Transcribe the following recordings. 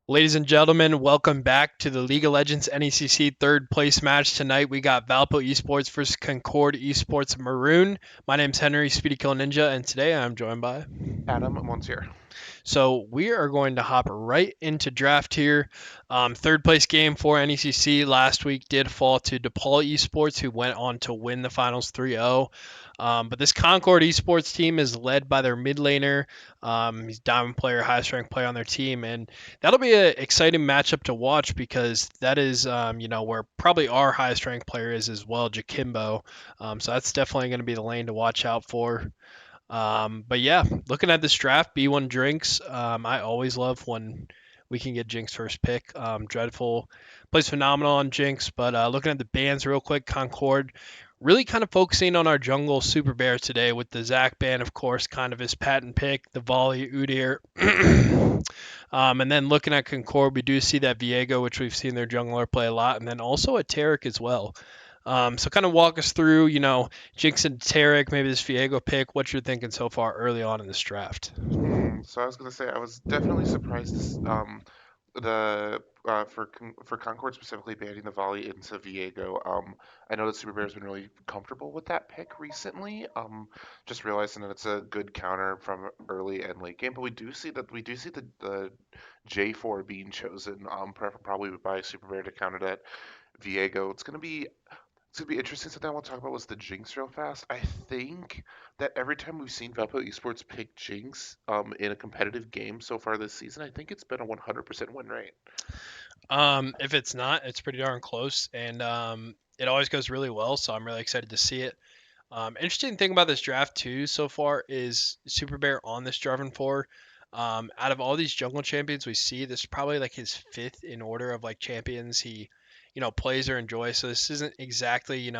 Ladies and gentlemen, welcome back to the League of Legends NECC third place match. Tonight we got Valpo Esports versus Concord Esports Maroon. My name's Henry Speedy Kill Ninja, and today I'm joined by. Adam Monsieur. So we are going to hop right into draft here. Third place game for NECC last week did fall to DePaul Esports, who went on to win the finals 3-0. But this Concord Esports team is led by their mid laner. He's diamond player, highest ranked player on their team, and that'll be an exciting matchup to watch because that is, where probably our highest ranked player is as well, Jakimbo. So that's definitely going to be the lane to watch out for. But yeah, looking at this draft, B1 Drinks, I always love when we can get Jinx first pick. Dreadful plays phenomenal on Jinx, but looking at the bands real quick, Concord really kind of focusing on our jungle Super Bear today with the Zac band, of course, kind of his patent pick, the Volley Udyr. And then looking at Concord, we do see that Viego, which we've seen their jungler play a lot, and then also a Taric as well. So kind of walk us through, Jinx and Tarek, maybe this Viego pick, what you're thinking so far early on in this draft. So I was gonna say I was definitely surprised to the for Concord specifically banning the volley into Viego. I know that Super Bear's been really comfortable with that pick recently. Just realizing that it's a good counter from early and late game, but we do see the J4 being chosen probably by Super Bear to counter that Viego. It's gonna be interesting. Something I want to talk about was the Jinx real fast. I think that every time we've seen Valpo Esports pick Jinx in a competitive game so far this season, I think it's been a 100% win rate. If it's not, it's pretty darn close, and it always goes really well. So I'm really excited to see it. Interesting thing about this draft too so far is Super Bear on this Jarvan 4. Out of all these jungle champions we see, this is probably like his fifth in order of like champions he, plays or enjoys. So this isn't exactly,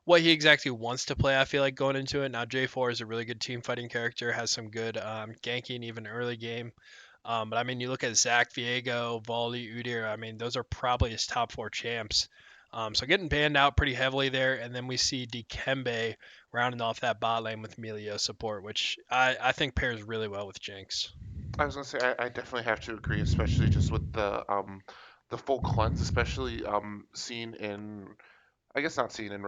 what he exactly wants to play. I feel like going into it now, J4 is a really good team fighting character, has some good ganking even early game. But I mean, you look at Zach Viego, Volley, Udyr. I mean, those are probably his top four champs. So getting banned out pretty heavily there, and then we see Dikembe rounding off that bot lane with Melio support, which I think pairs really well with Jinx. I was gonna say I definitely have to agree, especially just with the full cleanse, especially seen in I guess not seen in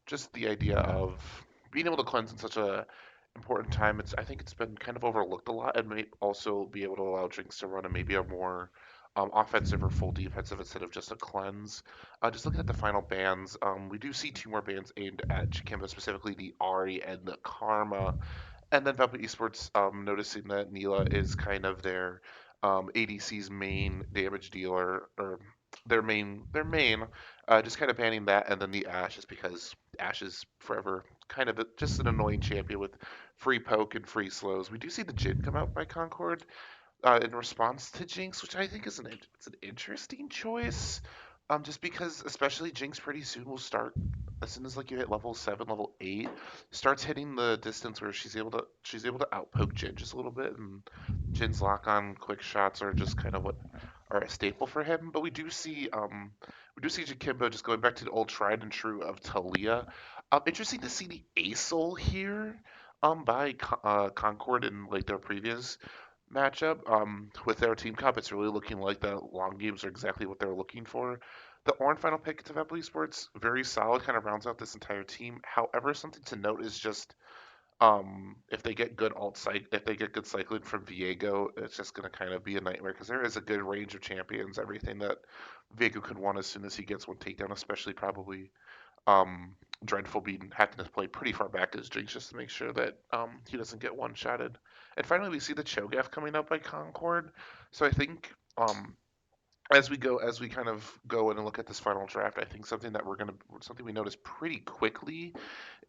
just the idea of being able to cleanse in such a important time. I think it's been kind of overlooked a lot, and may also be able to allow Jinx to run a maybe a more offensive or full defensive instead of just a cleanse. Just looking at the final bans, we do see two more bans aimed at Jakimbo, specifically the Ari and the Karma. And then Valve Esports noticing that Neela is kind of their ADC's main damage dealer, or their main, just kind of banning that, and then the Ashe is because Ashe is forever kind of just an annoying champion with free poke and free slows. We do see the Jhin come out by Concord in response to Jinx, which I think is it's an interesting choice. Just because, especially Jinx, pretty soon will start as soon as like you hit level 7, level 8, starts hitting the distance where she's able to outpoke Jhin just a little bit, and Jin's lock on quick shots are just kind of what are a staple for him. But we do see Jakimbo just going back to the old tried and true of Talia. Interesting to see the Asol here by Concord in like their previous matchup. With their team comp, it's really looking like the long games are exactly what they're looking for. The Orange final pick to Vepli Sports, very solid, kind of rounds out this entire team. However, something to note is just if they get good if they get good cycling from Viego, it's just going to kind of be a nightmare because there is a good range of champions, everything that Viego could want as soon as he gets one takedown, especially probably Dreadful being having to play pretty far back as Jinx just to make sure that he doesn't get one shotted. And finally, we see the Cho'Gath coming up by Concord. So I think as we kind of go in and look at this final draft, I think something we notice pretty quickly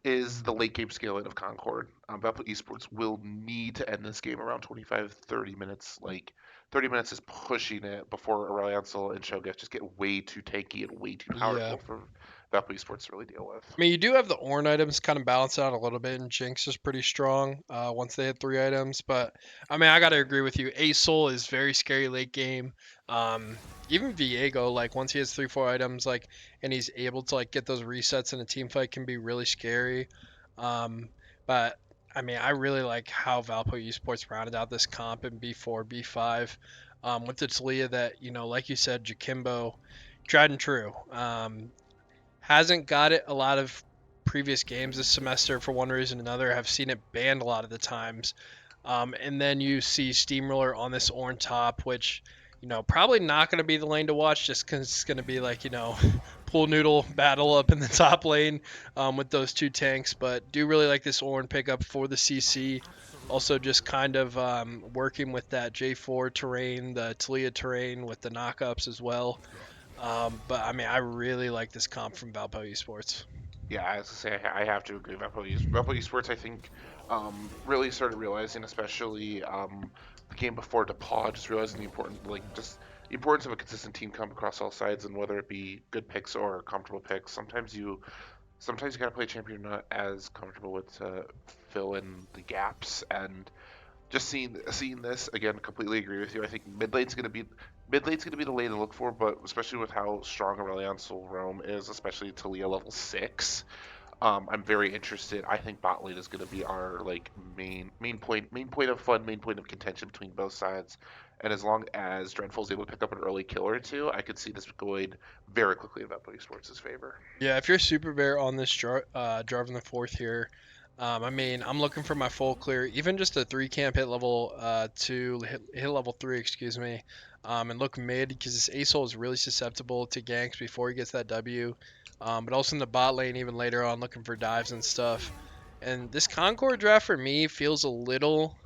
is the late game scaling of Concord. Valpo Esports will need to end this game around 25, 30 minutes. Like 30 minutes is pushing it before Aureliansel and Cho'Gath just get way too tanky and way too Yeah. powerful for Valpo Esports to really deal with. I mean, you do have the Ornn items kind of balance out a little bit, and Jinx is pretty strong once they hit three items. But I mean, I gotta agree with you. Asol is very scary late game. Even Viego, like once he has three, four items, like and he's able to like get those resets in a team fight, can be really scary. Um, but I mean, I really like how Valpo Esports rounded out this comp in B4, B5. with the Talia that, like you said, Jakimbo, tried and true. Hasn't got it a lot of previous games this semester for one reason or another. Have seen it banned a lot of the times. And then you see Steamroller on this orange top, which, probably not going to be the lane to watch just because it's going to be like, pool noodle battle up in the top lane with those two tanks. But do really like this orange pickup for the CC. Also, just kind of working with that J4 terrain, the Talia terrain with the knockups as well. But I mean, I really like this comp from Valpo Esports. Yeah, I was to say I have to agree. Valpo Esports, I think, really started realizing, especially the game before DePaul, just realizing the just the importance of a consistent team comp across all sides, and whether it be good picks or comfortable picks. Sometimes you gotta play a champion you're not as comfortable with to fill in the gaps, and just seeing this again, completely agree with you. I think mid lane's gonna be the lane to look for, but especially with how strong Aurelion Soul Roam is, especially Talia level 6. I'm very interested. I think bot lane is going to be our like main point of fun, main point of contention between both sides. And as long as Dreadful's able to pick up an early kill or two, I could see this going very quickly in Valpo Sports' favor. Yeah, if you're Super Bear on this driving the fourth here, I mean, I'm looking for my full clear, even just a three camp hit level two, hit level three, excuse me, and look mid because this Asol is really susceptible to ganks before he gets that W, but also in the bot lane even later on looking for dives and stuff. And this Concord draft for me feels a little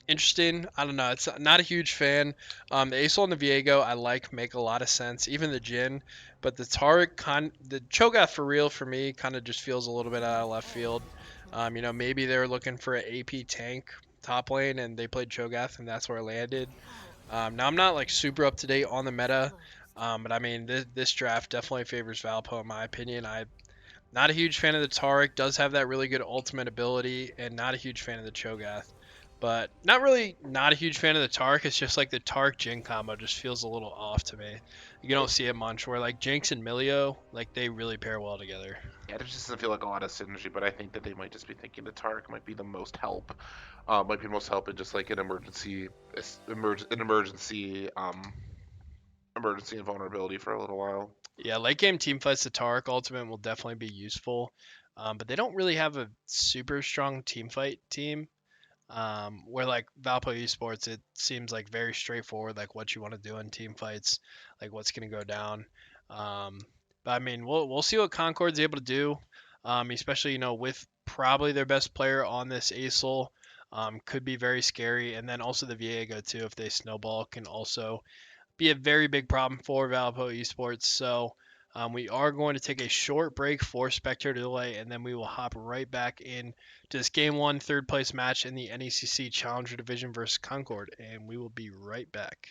interesting. I don't know. It's not a huge fan. The Acel and the Viego I like make a lot of sense. Even the Jin, but the the Cho'Gath for real for me kind of just feels a little bit out of left field. Maybe they were looking for an AP tank top lane and they played Cho'Gath and that's where it landed. Now I'm not like super up to date on the meta, but I mean this draft definitely favors Valpo in my opinion. I'm not a huge fan of the Taric. Does have that really good ultimate ability, and not a huge fan of the Cho'Gath. But not a huge fan of the Taric. It's just like the Taric Jin combo just feels a little off to me. You don't see it much. Where like Jinx and Milio, like they really pair well together. Yeah, it just doesn't feel like a lot of synergy, but I think that they might just be thinking the Tark might be the most help. Might be the most help in just like emergency and vulnerability for a little while. Yeah, late game team fights, the Taric ultimate will definitely be useful. But they don't really have a super strong team fight team. Where like Valpo Esports, it seems like very straightforward, like what you want to do in team fights, like what's going to go down. Um, but I mean, we'll see what Concord's able to do, especially with probably their best player on this Acel. Could be very scary, and then also the Viego too, if they snowball, can also be a very big problem for Valpo Esports. So we are going to take a short break for Spectre delay, and then we will hop right back in to this game one, third place match in the NECC Challenger Division versus Concord, and we will be right back.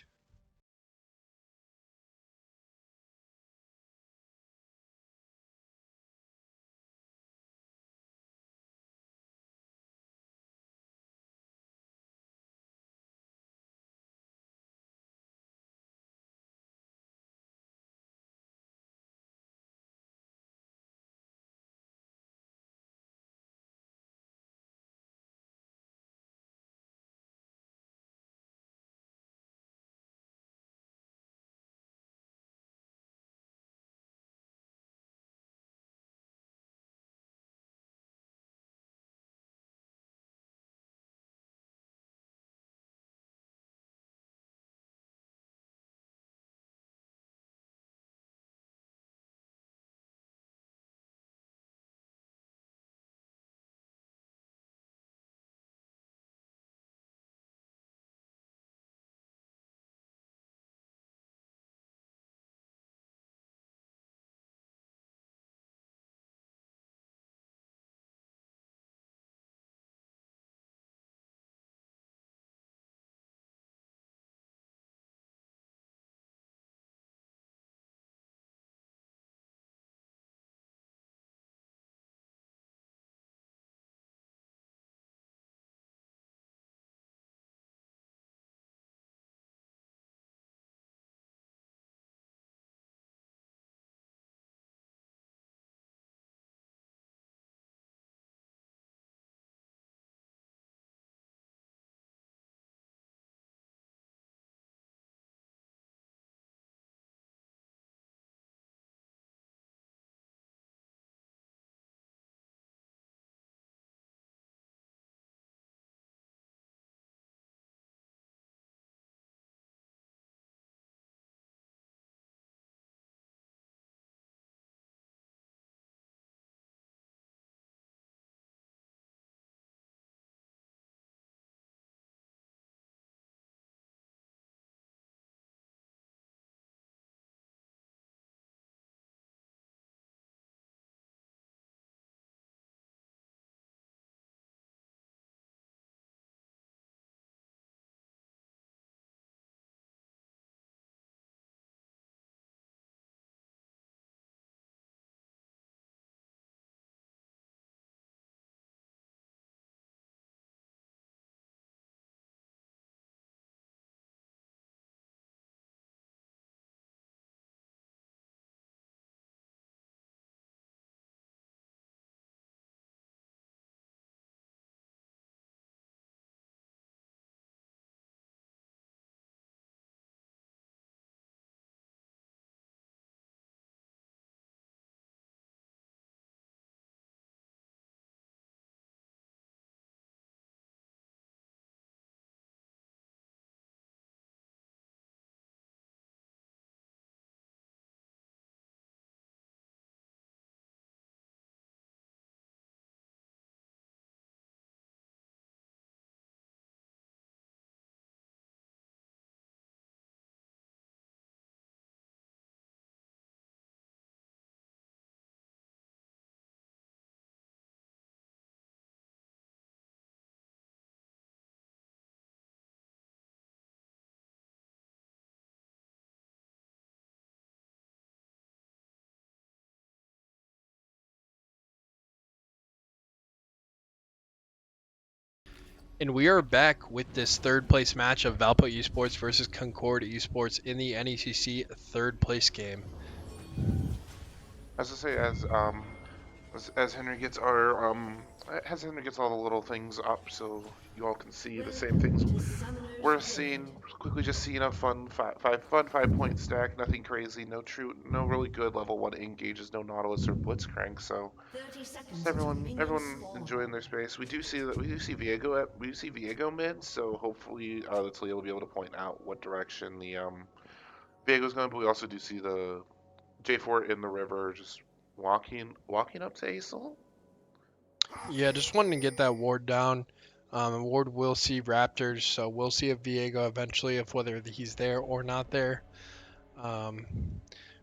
And we are back with this third place match of Valpo Esports versus Concord Esports in the NECC third place game. As I say, as Henry gets our as Henry gets all the little things up, so you all can see the same things we're seeing. Quickly, just seeing a fun 5 point stack. Nothing crazy. No really good level one engages. No Nautilus or Blitzcrank. So just everyone enjoying their space. We do see Viego mid. So hopefully that's Leo will be able to point out what direction the Viego's going. But we also do see the J4 in the river, just walking up to Acel. Yeah, just wanting to get that ward down. Ward will see Raptors, so we'll see if Viego eventually, if whether he's there or not there. Um,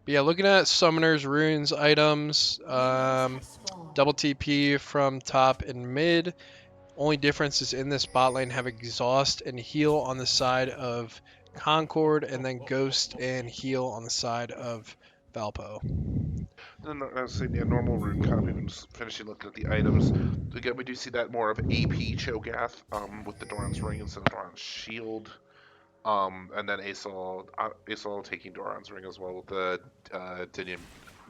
but yeah, looking at summoners, runes, items, double TP from top and mid. Only difference is in this bot lane have exhaust and heal on the side of Concord, and then ghost and heal on the side of Valpo. And then I was saying, yeah, normal rune kind of even just finishing looking at the items. Again, we do see that more of AP Cho'Gath with the Doran's ring instead of Doran's shield. And then Acel taking Doran's ring as well with the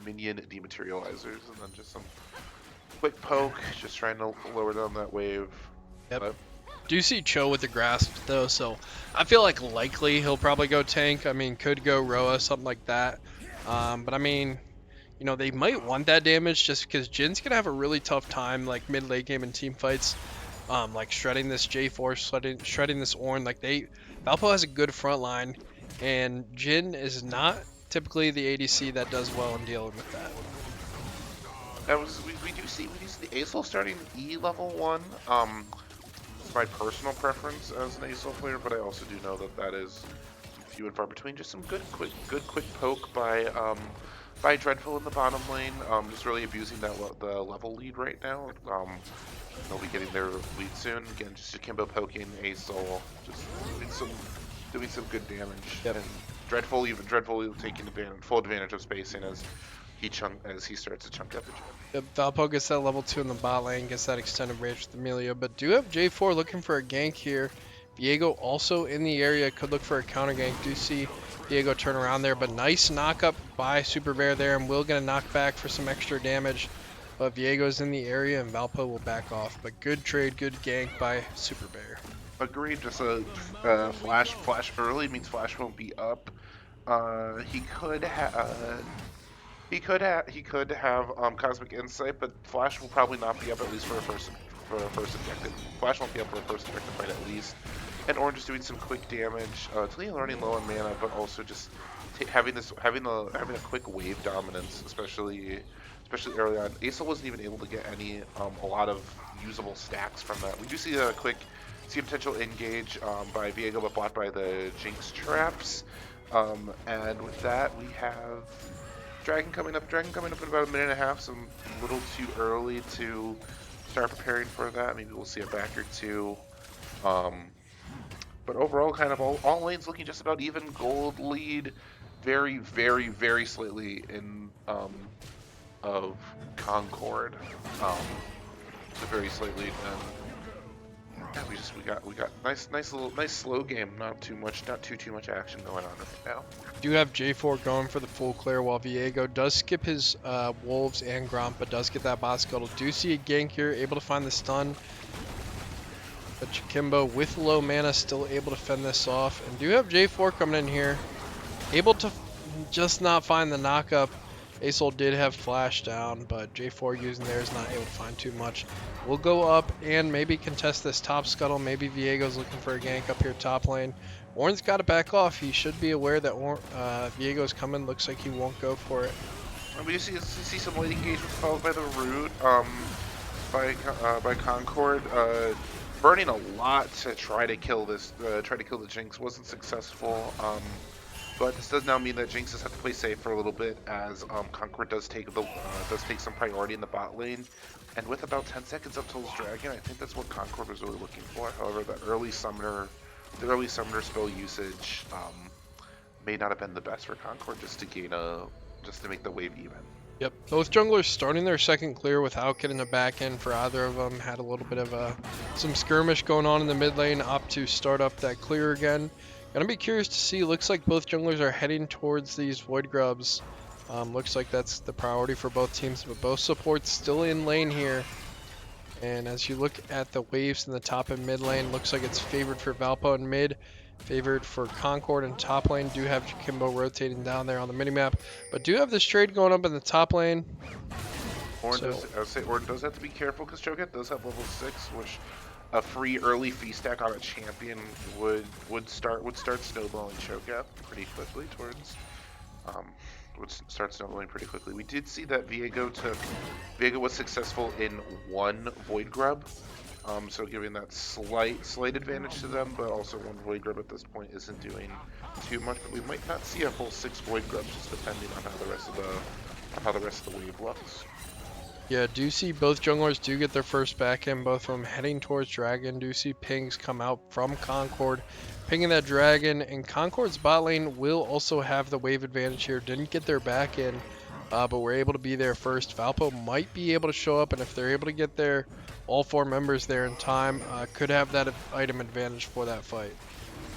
minion dematerializers, and then just some quick poke, just trying to lower down that wave. Yep. But Do see Cho with the grasp though, so I feel like likely he'll probably go tank. I mean, could go Roa, something like that. But I mean, they might want that damage just because Jin's gonna have a really tough time like mid late game in team fights. Like shredding this J4, shredding this Ornn. Valpo has a good front line, and Jin is not typically the ADC that does well in dealing with that. we do see the Acel starting E level 1. It's my personal preference as an Acel player, but I also do know that is few and far between. Just some good quick poke by Dreadful in the bottom lane. Just really abusing the level lead right now. They'll be getting their lead soon. Again, just Akimbo poking Acel, just doing some good damage. Yep. And Dreadful taking full advantage of spacing as he starts to chunk up the Dread. Yep, Valpo gets that level 2 in the bot lane, gets that extended range with Amelia, but do have J4 looking for a gank here. Viego also in the area, could look for a counter gank. Do see Viego turn around there, but nice knock up by Super Bear there, and will get a knockback for some extra damage. But Viego's in the area, and Valpo will back off. But good trade, good gank by Super Bear. Agreed. Just a flash early means Flash won't be up. He could have. He could have Cosmic Insight, but Flash will probably not be up at least for a first objective. Flash won't be up for a first objective fight at least. And Orange is doing some quick damage. Talia running low on mana, but also just having a quick wave dominance, especially early on. Acel wasn't even able to get a lot of usable stacks from that. We do see a potential engage by Viego, but blocked by the Jinx traps. And with that, we have Dragon coming up in about a minute and a half, so a little too early to start preparing for that. Maybe we'll see a back or two. But overall, kind of all lanes looking just about even. Gold lead, very, very, very slightly in of Concord. So very slightly. Yeah, we got nice slow game. Not too much action going on right now. Do have J4 going for the full clear, while Viego does skip his Wolves and Gromp, but does get that bot scuttle. Do see a gank here, able to find the stun. But Chikimbo with low mana still able to fend this off. And do have J4 coming in here, able to just not find the knockup. Acel did have flash down, but J4 using there is not able to find too much. We'll go up and maybe contest this top scuttle. Maybe Viego's looking for a gank up here top lane. Ornn's got to back off. He should be aware that Viego's coming. Looks like he won't go for it. And we see some late engagement followed by the root by Concord. Burning a lot to try to kill the Jinx. Wasn't successful. But this does now mean that Jinx has to play safe for a little bit, as Concord does take some priority in the bot lane. And with about 10 seconds up till his Dragon, I think that's what Concord was really looking for. However, the early summoner spell usage may not have been the best for Concord, just to make the wave even. Yep, both junglers starting their second clear without getting a back end for either of them. Had a little bit of some skirmish going on in the mid lane, opt to start up that clear again. Gonna be curious to see. Looks like both junglers are heading towards these void grubs. Looks like that's the priority for both teams, but both supports still in lane here. And as you look at the waves in the top and mid lane, looks like it's favored for Valpo in mid, favored for Concord in top lane. Do have Jakimbo rotating down there on the minimap, but do have this trade going up in the top lane. Orin does, I would say Orin does have to be careful because Cho'Gath does have level 6, which a free early fee stack on a champion would start snowballing Cho'Gath pretty quickly towards would start snowballing pretty quickly. We did see that Viego was successful in one Void Grub, so giving that slight advantage to them, but also one Void Grub at this point isn't doing too much. But we might not see a full 6 Void Grubs, just depending on how the rest of the wave looks. Yeah, do see both junglers do get their first back end, both of them heading towards Dragon. Do see pings come out from Concord, pinging that Dragon, and Concord's bot lane will also have the wave advantage here. Didn't get their back end, but were able to be there first. Valpo might be able to show up, and if they're able to get there, all 4 members there in time, could have that item advantage for that fight.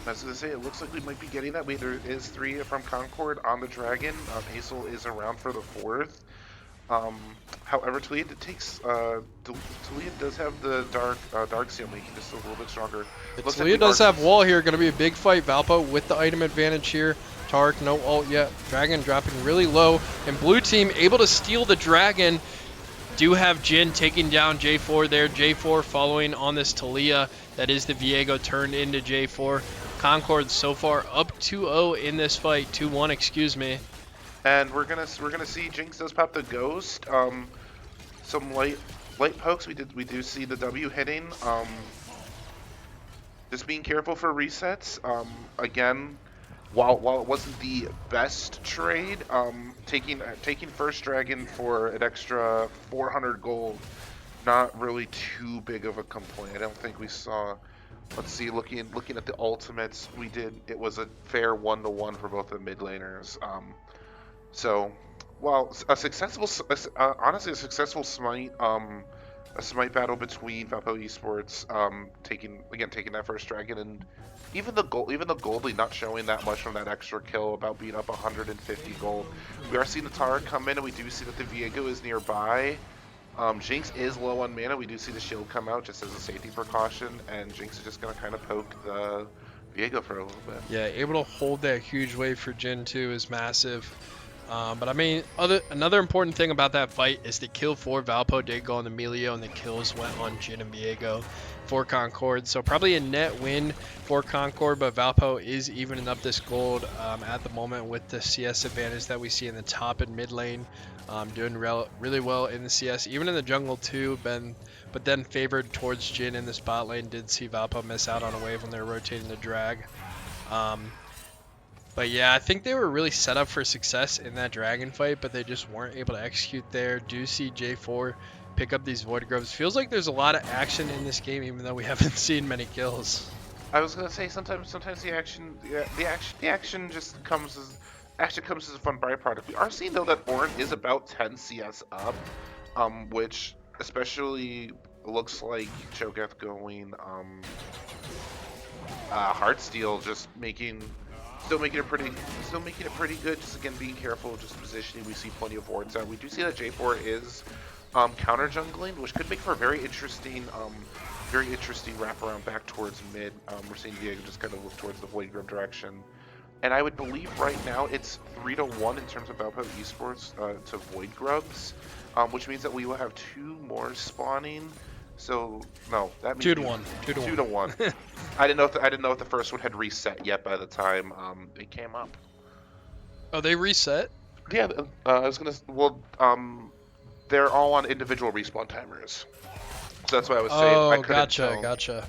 I was going to say, it looks like we might be getting that. There is 3 from Concord on the Dragon. Hazel is around for the 4th. However, Talia does have the dark seal, making this a little bit stronger. Talia does have wall here. Going to be a big fight. Valpo with the item advantage here. Tark, no ult yet. Dragon dropping really low. And blue team able to steal the Dragon. Do have Jhin taking down J4 there. J4 following on this Talia. That is the Viego turned into J4. Concord so far up 2-0 in this fight. 2-1, excuse me. And we're gonna see Jinx does pop the ghost. Some light pokes. We do see the W hitting. Just being careful for resets. Again, while it wasn't the best trade, taking first Dragon for an extra 400 gold, not really too big of a complaint. I don't think we saw. Let's see. Looking at the ultimates, it was a fair 1-to-1 for both the mid laners. So, well, honestly, a successful smite, a smite battle between Valpo Esports, taking that first Dragon, and even the Goldie not showing that much from that extra kill, about being up 150 gold. We are seeing the Tara come in, and we do see that the Viego is nearby. Jinx is low on mana. We do see the shield come out just as a safety precaution, and Jinx is just gonna kind of poke the Viego for a little bit. Yeah, able to hold that huge wave for Jhin too is massive. But I mean, another important thing about that fight is the kill for Valpo did go on the Melio, and the kills went on Jhin and Viego for Concord. So probably a net win for Concord, but Valpo is evening up this gold at the moment with the CS advantage that we see in the top and mid lane. Doing really well in the CS, even in the jungle too, but then favored towards Jhin in the spot lane. Did see Valpo miss out on a wave when they were rotating the drag. But yeah, I think they were really set up for success in that Dragon fight, but they just weren't able to execute there. Do see J4 pick up these Void Groves. Feels like there's a lot of action in this game, even though we haven't seen many kills. I was gonna say sometimes the action just comes as a fun byproduct. We are seeing though that Orin is about 10 CS up, which especially looks like Cho'Gath going Heartsteel, just still making it pretty good. Just again being careful, just positioning. We see plenty of wards out. We do see that J4 is counter jungling, which could make for a very interesting wraparound back towards mid. We're seeing Viego just kind of look towards the Void Grub direction. And I would believe right now it's 3-1 in terms of Valpo Esports to Void Grubs, which means that we will have 2 more spawning. So no, that means 2-1. 2-1. I didn't know if the first one had reset yet by the time it came up. Oh, they reset? Yeah, I was gonna. Well, they're all on individual respawn timers, so that's why I was saying. Oh, gotcha.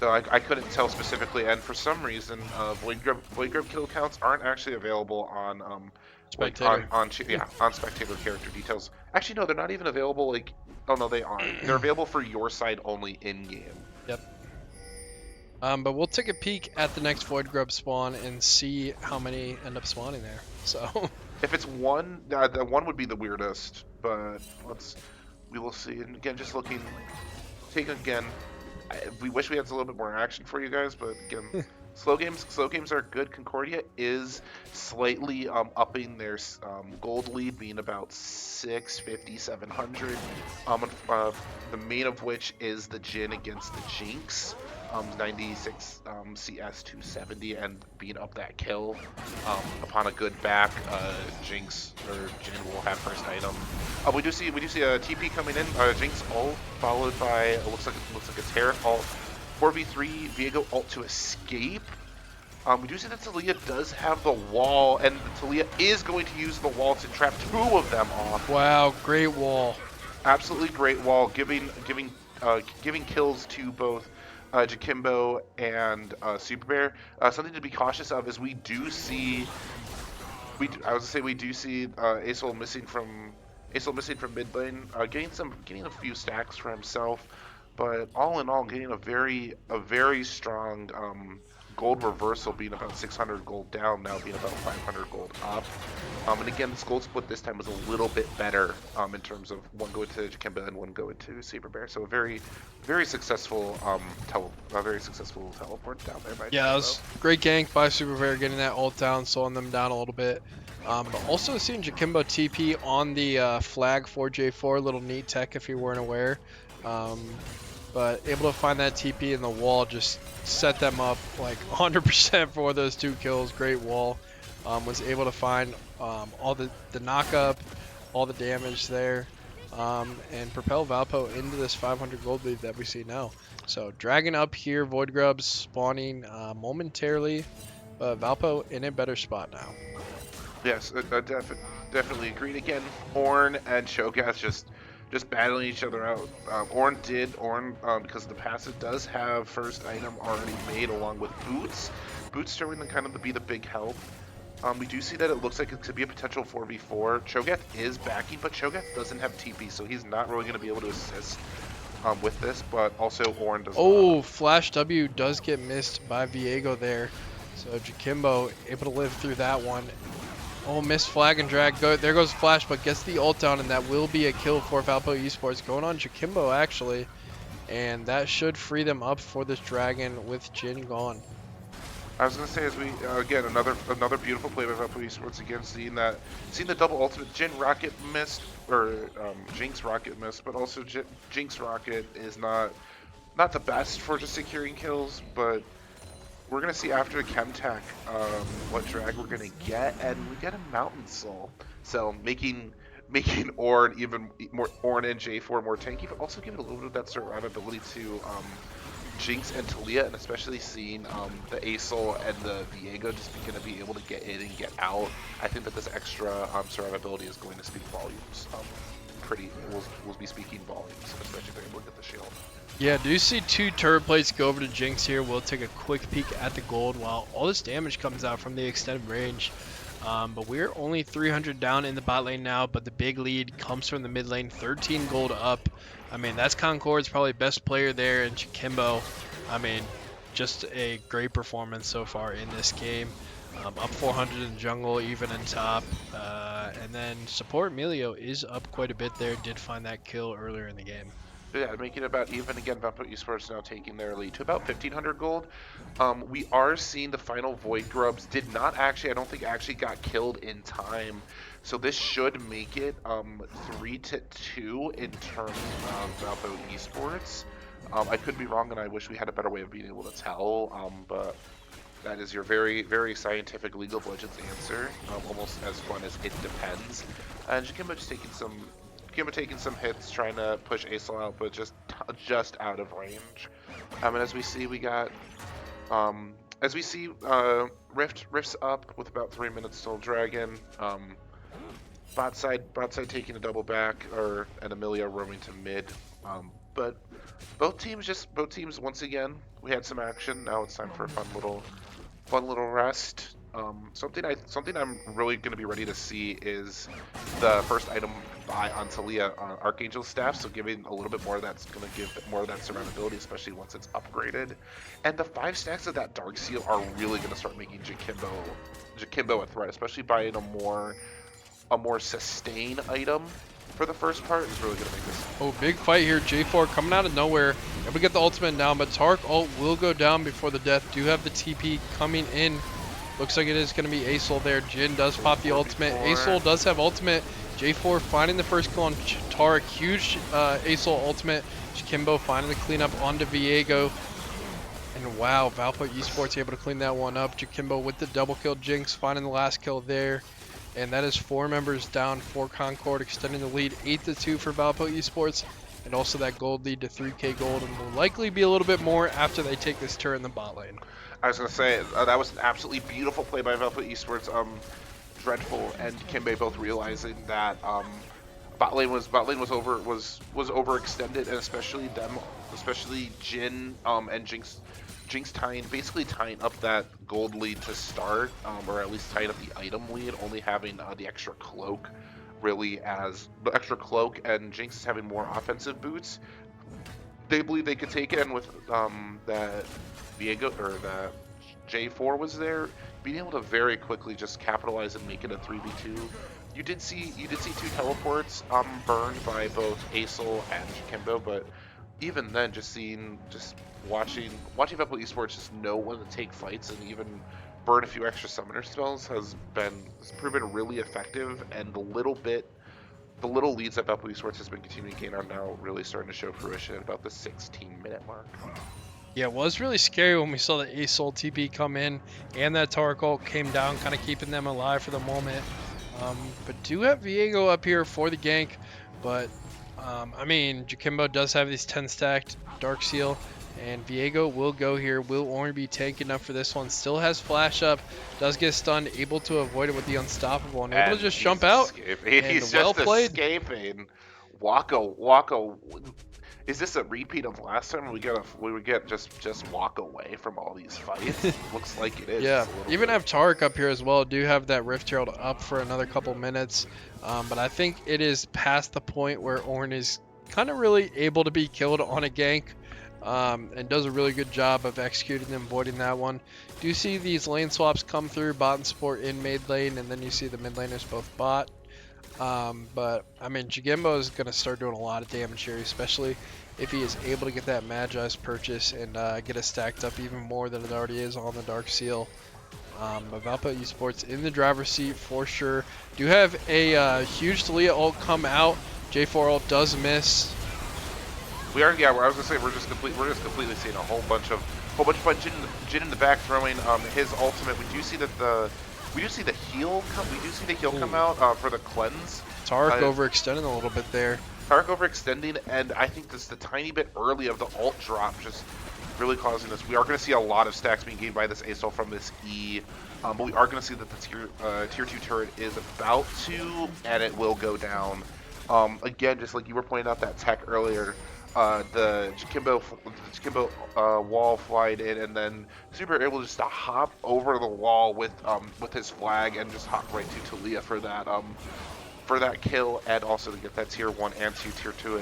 So I couldn't tell specifically, and for some reason, Void Grub kill counts aren't actually available on Spectator. on Spectator character details. Actually, no, they're not even available. Like, oh no, they are. They're available for your side only in game. Yep. But we'll take a peek at the next Void Grub spawn and see how many end up spawning there. So, If it's one, that one would be the weirdest, but we will see. And again, just looking, take again. We wish we had a little bit more action for you guys, but again, slow games are good. Concordia is slightly upping their gold lead, being about 650, 700. The main of which is the Jin against the Jinx. 96 CS 270 and being up that kill upon a good back. Jinx or Jin will have first item. We do see a TP coming in. Jinx ult followed by looks like a Terra ult. 4v3 Viego ult to escape. We do see that Talia does have the wall, and Talia is going to use the wall to trap two of them off. wow, great wall. Absolutely great wall, giving kills to both Jakimbo and Super Bear. Something to be cautious of is we do see Acel missing from mid lane, getting a few stacks for himself, but all in all, getting a very strong gold reversal, being about 600 gold down, now being about 500 gold up. And again, this gold split this time was a little bit better in terms of one going to Jakimba and one going to Saber Bear. So a very successful teleport down there by Yeah, it Jakimbo. was great gank by Super Bear, getting that ult down, slowing them down a little bit. But also seeing Jakimbo TP on the flag 4J4, little neat tech if you weren't aware. Um, but able to find that TP in the wall, just set them up like 100% for those 2 kills. Great wall. Was able to find all the knock up, all the damage there, and propel Valpo into this 500 gold lead that we see now. So dragging up here, Void Grubs spawning momentarily, but Valpo in a better spot now. Yes, definitely agreed. Again, Ornn and Cho'Gath just battling each other out. Ornn, because the passive does have first item already made along with Boots. Boots showing them kind of to be the big help. We do see that it looks like it could be a potential 4v4. Cho'Gath is backing, but Cho'Gath doesn't have TP, so he's not really going to be able to assist with this, but also Ornn does Oh, not. Flash W does get missed by Viego there. So Jakimbo able to live through that one. Oh, missed flag and drag. There goes Flash, but gets the ult down, and that will be a kill for Valpo Esports. Going on Jakimbo, actually. And that should free them up for this dragon with Jin gone. I was gonna say, as we again another beautiful play by Valpo Esports, again seeing the double ultimate. Jin Rocket missed, or Jinx Rocket missed, but also Jinx Rocket is not the best for just securing kills, but we're gonna see after the Chemtech what drag we're gonna get, and we get a Mountain Soul, so making Ornn even more, Ornn and J4 more tanky, but also giving a little bit of that survivability to Jinx and Talia, and especially seeing the Acel and the Viego just going to be able to get in and get out. I think that this extra survivability is going to speak volumes. Will be speaking volumes, especially if they're able to get the shield. Yeah, do you see 2 turret plates go over to Jinx here? We'll take a quick peek at the gold while all this damage comes out from the extended range. But we're only 300 down in the bot lane now, but the big lead comes from the mid lane, 13 gold up. I mean, that's Concord's probably best player there, and Chikimbo, I mean, just a great performance so far in this game. Up 400 in jungle, even in top. And then support Emilio is up quite a bit there, did find that kill earlier in the game. Yeah, making it about even again. Valpo Esports now taking their lead to about 1,500 gold. We are seeing the final Void Grubs did not actually, I don't think actually got killed in time. So this should make it 3-2 in terms of Valpo Esports. I could be wrong, and I wish we had a better way of being able to tell. But that is your very scientific League of Legends answer. Almost as fun as it depends. And Jakimbo taking some hits, trying to push Acel out, but just out of range. And as we see, we got Rift's up with about 3 minutes till Dragon. Bot side taking a double back, and Amelia roaming to mid. But both teams once again, we had some action. Now it's time for a fun little rest. Something I'm really going to be ready to see is the first item buy on Talia on Archangel's staff. So giving a little bit more, that's going to give more of that survivability, especially once it's upgraded. And the 5 stacks of that Dark Seal are really going to start making Jakimbo a threat, especially buying a more sustain item for the first part is really going to make this. Oh, big fight here. J4 coming out of nowhere. And we get the ultimate down, but Tark ult will go down before the death. Do have the TP coming in. Looks like it is going to be Acel there. Jin does pop the ultimate. Acel does have ultimate. J4 finding the first kill on Tark. Huge Acel ultimate. Kimbo finding the cleanup onto Viego. And wow, Valpo Esports able to clean that one up. Jakimbo with the double kill. Jinx finding the last kill there. And that is 4 members down for Concord, extending the lead 8-2 for Valpo Esports. And also that gold lead to 3K gold, and will likely be a little bit more after they take this turret in the bot lane. I was going to say, that was an absolutely beautiful play by Valpo Esports. Dreadful and Kimbe both realizing that bot lane was overextended, and especially Jin and Jinx basically tying up that gold lead to start, or at least tying up the item lead, only having the extra cloak and Jinx is having more offensive boots. They believe they could take it, and with that Viego or that J4 was there, being able to very quickly just capitalize and make it a 3v2. You did see 2 teleports burned by both Acel and Kimbo, but even then, watching Valpo Esports just know when to take fights and even burn a few extra summoner spells has proven really effective, and the little leads that Valpo Esports has been continuing to gain are now really starting to show fruition at about the 16-minute mark. Yeah, it was really scary when we saw the Acel TP come in and that Tark ult came down, kind of keeping them alive for the moment. But do have Viego up here for the gank, but I mean, Jakimbo does have these 10 stacked Dark Seal, and Viego will go here. Will only be tanking up for this one. Still has flash up, does get stunned, able to avoid it with the unstoppable, and able to just jump out. He's just escaping. Waka. Is this a repeat of last time? We would get just walk away from all these fights. Looks like it is. Yeah, even have Tark up here as well. Do have that Rift Herald up for another couple minutes, but I think it is past the point where Ornn is kind of really able to be killed on a gank, and does a really good job of executing and avoiding that one. Do you see these lane swaps come through, bot and support in mid lane, and then you see the mid laners both bot. But I mean, Jakimbo is going to start doing a lot of damage here, especially if he is able to get that Magi's purchase and get it stacked up even more than it already is on the Dark Seal. But Valpo Esports in the driver's seat for sure. Do have a huge Talia ult come out. J4 ult does miss. I was gonna say we're just completely seeing a whole bunch of Jin in the back throwing his ultimate. We do see the heal come out for the cleanse. Tark overextending a little bit there. Tark overextending, and I think this the tiny bit early of the ult drop just really causing this. We are going to see a lot of stacks being gained by this Acel from this E, but we are going to see that the tier 2 turret is about to, and it will go down. Again, just like you were pointing out that tech earlier, the Jakimbo wall flied in, and then Super able just to hop over the wall with his flag and just hop right to Talia for that kill, and also to get that tier 1 and tier 2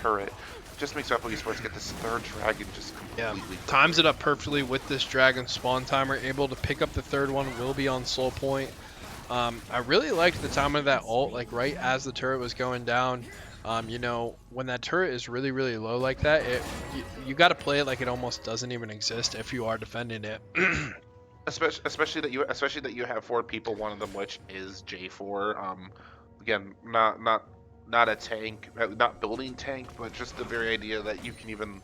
turret. Just makes Valpo Esports get this third dragon just completely. Times it up perfectly with this dragon spawn timer. Able to pick up the third one, will be on soul point. I really liked the timing of that ult, like right as the turret was going down. You know, when that turret is really, really low like that, you got to play it like it almost doesn't even exist if you are defending it. Especially that you have 4 people, one of them which is J4. Again, not a tank, not building tank, but just the very idea that you can even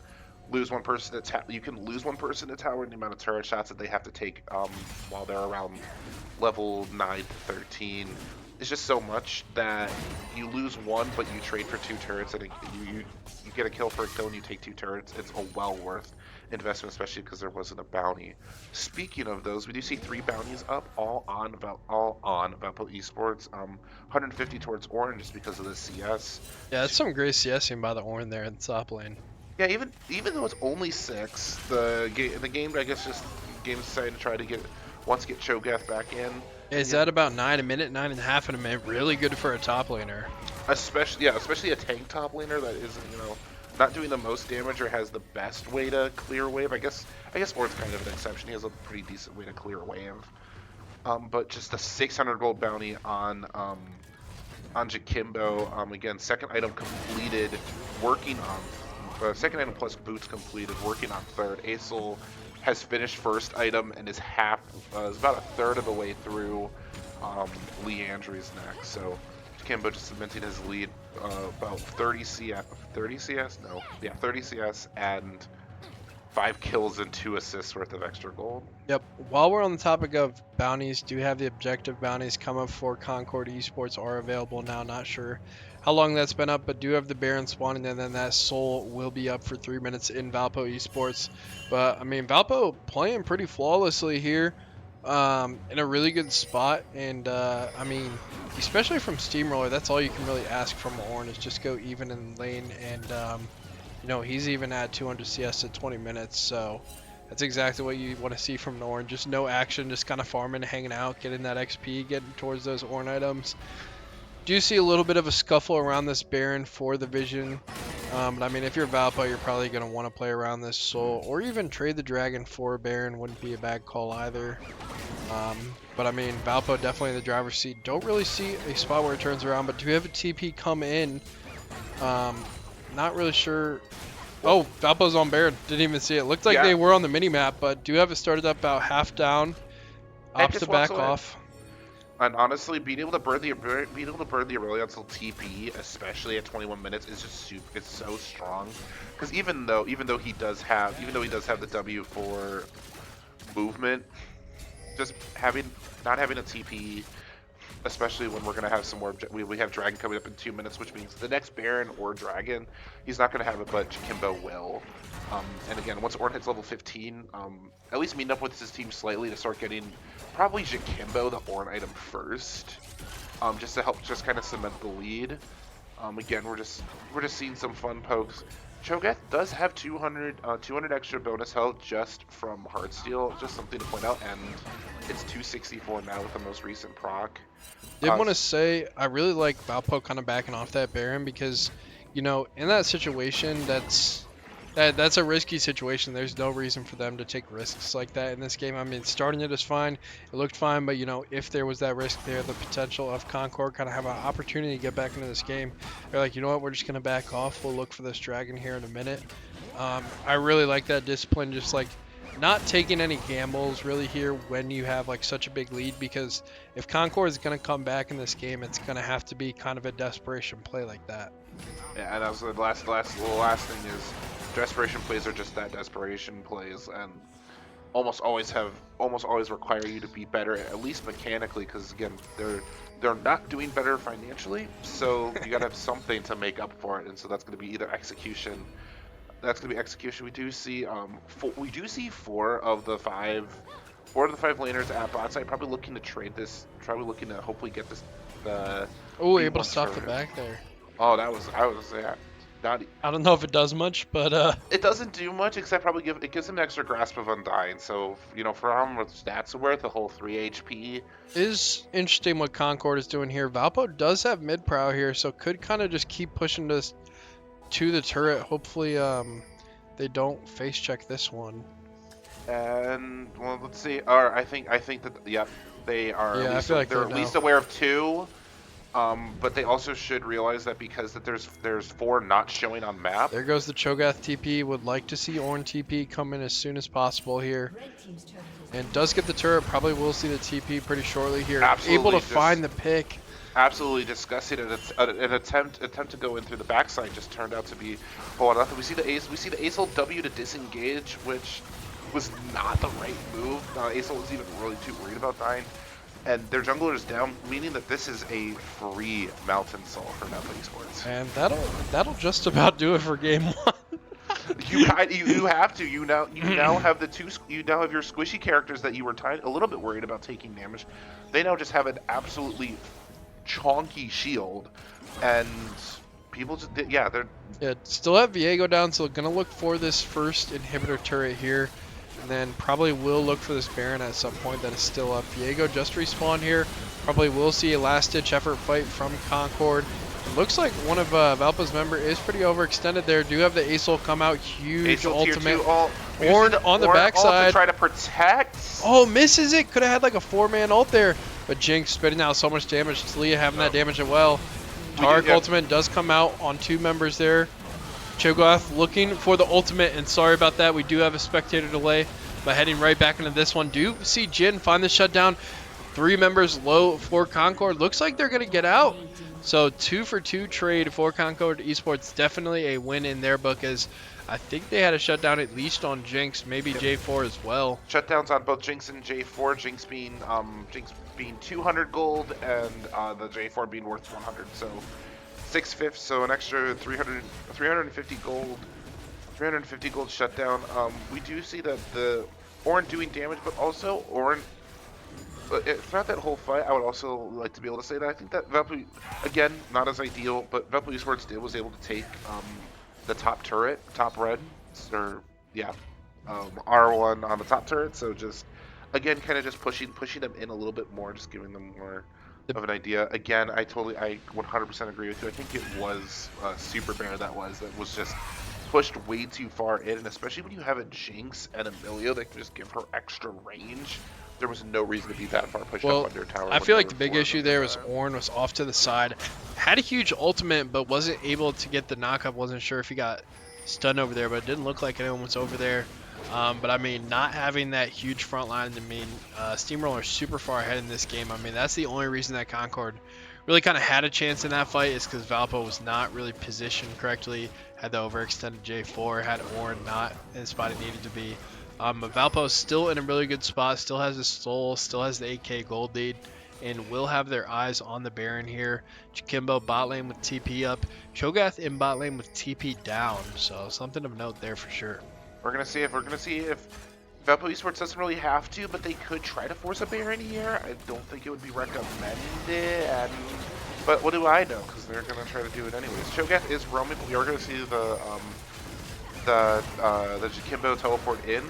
lose one person to tower and the amount of turret shots that they have to take while they're around level 9 to 13 is just so much that you lose one, but you trade for 2 turrets, and you get a kill for a kill and you take 2 turrets. It's a well worth investment, especially because there wasn't a bounty. Speaking of those, we do see 3 bounties up, all on Valpo Esports. 150 towards Ornn just because of the CS. Yeah, that's some great CSing by the Ornn there in the top lane. Yeah, even though it's only 6, the game I guess just games decided to try to get once get Cho'Gath back in. Is that about 9 a minute, 9.5 in a minute? Really good for a top laner. Especially a tank top laner that isn't, not doing the most damage or has the best way to clear a wave. I guess Orn's kind of an exception. He has a pretty decent way to clear a wave. But just a 600 gold bounty on Jakimbo. Again, second item completed, working on second item plus boots completed, working on third. Aesol has finished first item and is about a third of the way through Leandry's next. So Jakimbo just cementing his lead about 30 CS. 30 CS? No. Yeah, 30 CS and 5 kills and 2 assists worth of extra gold. Yep. While we're on the topic of bounties, do have the objective bounties come up for Concord Esports are available now. Not sure how long that's been up, but do have the Baron spawning, and then that Soul will be up for 3 minutes in Valpo Esports. But I mean, Valpo playing pretty flawlessly here, in a really good spot, and I mean, especially from Steamroller, that's all you can really ask from Ornn is just go even in lane, and he's even at 200 CS at 20 minutes, so that's exactly what you want to see from Ornn. Just no action, just kind of farming, hanging out, getting that XP, getting towards those Ornn items. Do see a little bit of a scuffle around this Baron for the Vision. But I mean, if you're Valpo, you're probably going to want to play around this Soul, or even trade the Dragon for a Baron. Wouldn't be a bad call either. But I mean, Valpo definitely in the driver's seat. Don't really see a spot where it turns around, but do have a TP come in. Not really sure. Oh, Valpo's on Baron. Didn't even see it. Looked like they were on the mini map, but do have it started up about half down. Opts to back off. And honestly, being able to burn the Aurelion till TP, especially at 21 minutes, is just it's so strong. Because even though he does have the W for movement, just not having a TP, especially when we're gonna have some more. We have Dragon coming up in 2 minutes, which means the next Baron or Dragon, he's not gonna have it, but Jakimbo will. And again, once Ornn hits level 15, at least meeting up with his team slightly to start getting probably Jakimbo the Ornn item first, just to help kind of cement the lead. Again, we're just seeing some fun pokes. Cho'Gath does have 200 extra bonus health just from Heartsteel, just something to point out, and it's 264 now with the most recent proc. Did want to say I really like Valpo kind of backing off that Baron because, in that situation that's a risky situation. There's no reason for them to take risks like that in this game. I mean, starting it is fine. It looked fine, but if there was that risk there, the potential of Concord kind of have an opportunity to get back into this game. They're like, you know what, we're just going to back off. We'll look for this Dragon here in a minute. I really like that discipline, just like not taking any gambles really here when you have like such a big lead, because if Concord is going to come back in this game, it's going to have to be kind of a desperation play like that. Yeah, and that was the last thing is, desperation plays are just that, desperation plays, and almost always require you to be better, at least mechanically, because again, they're not doing better financially, so you gotta have something to make up for it, and so that's gonna be either execution. That's gonna be execution. We do see four of the five laners at bot side, probably looking to trade this, looking to hopefully get this. Able to stop the back there. Oh, I don't know if it does much, but it doesn't do much except probably it gives him an extra grasp of Undying. So for how much stats are worth, a whole 3 HP. Is interesting what Concord is doing here. Valpo does have mid prow here, so could kind of just keep pushing this to the turret. Hopefully, they don't face check this one. And well, let's see. Or I think that they are. Yeah, I feel like they're at least aware of 2. But they also should realize that because there's 4 not showing on map. There goes the Cho'Gath TP. Would like to see Ornn TP come in as soon as possible here. And does get the turret. Probably will see the TP pretty shortly here. Absolutely able to find the pick. Absolutely disgusting. An attempt to go in through the backside just turned out to be whole lot nothing. We see the Aesol W to disengage, which was not the right move. Aesol was even really too worried about dying. And their jungler is down, meaning that this is a free Mountain Soul for Esports. And that'll just about do it for game 1. You have to. You now have you now have your squishy characters that you were a little bit worried about taking damage. They now just have an absolutely chonky shield, and people just still have Viego down, so gonna look for this first inhibitor turret here. and then probably will look for this Baron at some point that is still up. Viego just respawned here. Probably will see a last-ditch effort fight from Concord. It looks like one of Valpa's member is pretty overextended there. Do have the Acel come out, huge Acel tier ultimate. 2 ult. Ornn on the Ornn ult backside. to try to protect. Oh, misses it. Could have had like a 4-man ult there. But Jinx spitting out so much damage. Talia having that damage as well. Tark ultimate does come out on 2 members there. Cho'Gath looking for the ultimate, and sorry about that. We do have a spectator delay. But heading right back into this one. Do see Jin find the shutdown. 3 members low for Concord. Looks like they're going to get out. So 2 for 2 trade for Concord Esports. Definitely a win in their book, as I think they had a shutdown at least on Jinx, maybe J4 as well. Shutdowns on both Jinx and J4. Jinx being 200 gold and the J4 being worth 100. So 6/5, so an extra 350 gold. 350 gold shutdown. We do see that the Ornn doing damage, but also Ornn. Throughout that whole fight, I would also like to be able to say that I think that Valpo, again, not as ideal, but Valpo Esports was able to take the top turret, top red, or yeah, R1 on the top turret. So just again, kind of just pushing them in a little bit more, just giving them more of an idea. Again, I 100% agree with you. I think it was Super Bear that was just pushed way too far in, and especially when you have a Jinx and Amelia that can just give her extra range. There was no reason to be that far pushed up under tower. I feel like the big issue there was Ornn was off to the side. Had a huge ultimate, but wasn't able to get the knockup. Wasn't sure if he got stunned over there, but it didn't look like anyone was over there. But I mean, not having that huge front line, I mean, Steamroller super far ahead in this game. I mean, that's the only reason that Concord really kind of had a chance in that fight, is because Valpo was not really positioned correctly. Had the overextended J4, had Ornn not in the spot he needed to be. But Valpo's still in a really good spot, still has his soul, still has the 8k gold lead, and will have their eyes on the Baron here. Jakimbo bot lane with TP up, Cho'Gath in bot lane with TP down, so something of note there for sure. We're gonna see if Valpo Esports doesn't really have to, but they could try to force a Baron here. I don't think it would be recommended, but what do I know? Because they're gonna try to do it anyways. Cho'Gath is roaming, but we are gonna see the Jakimbo teleport in.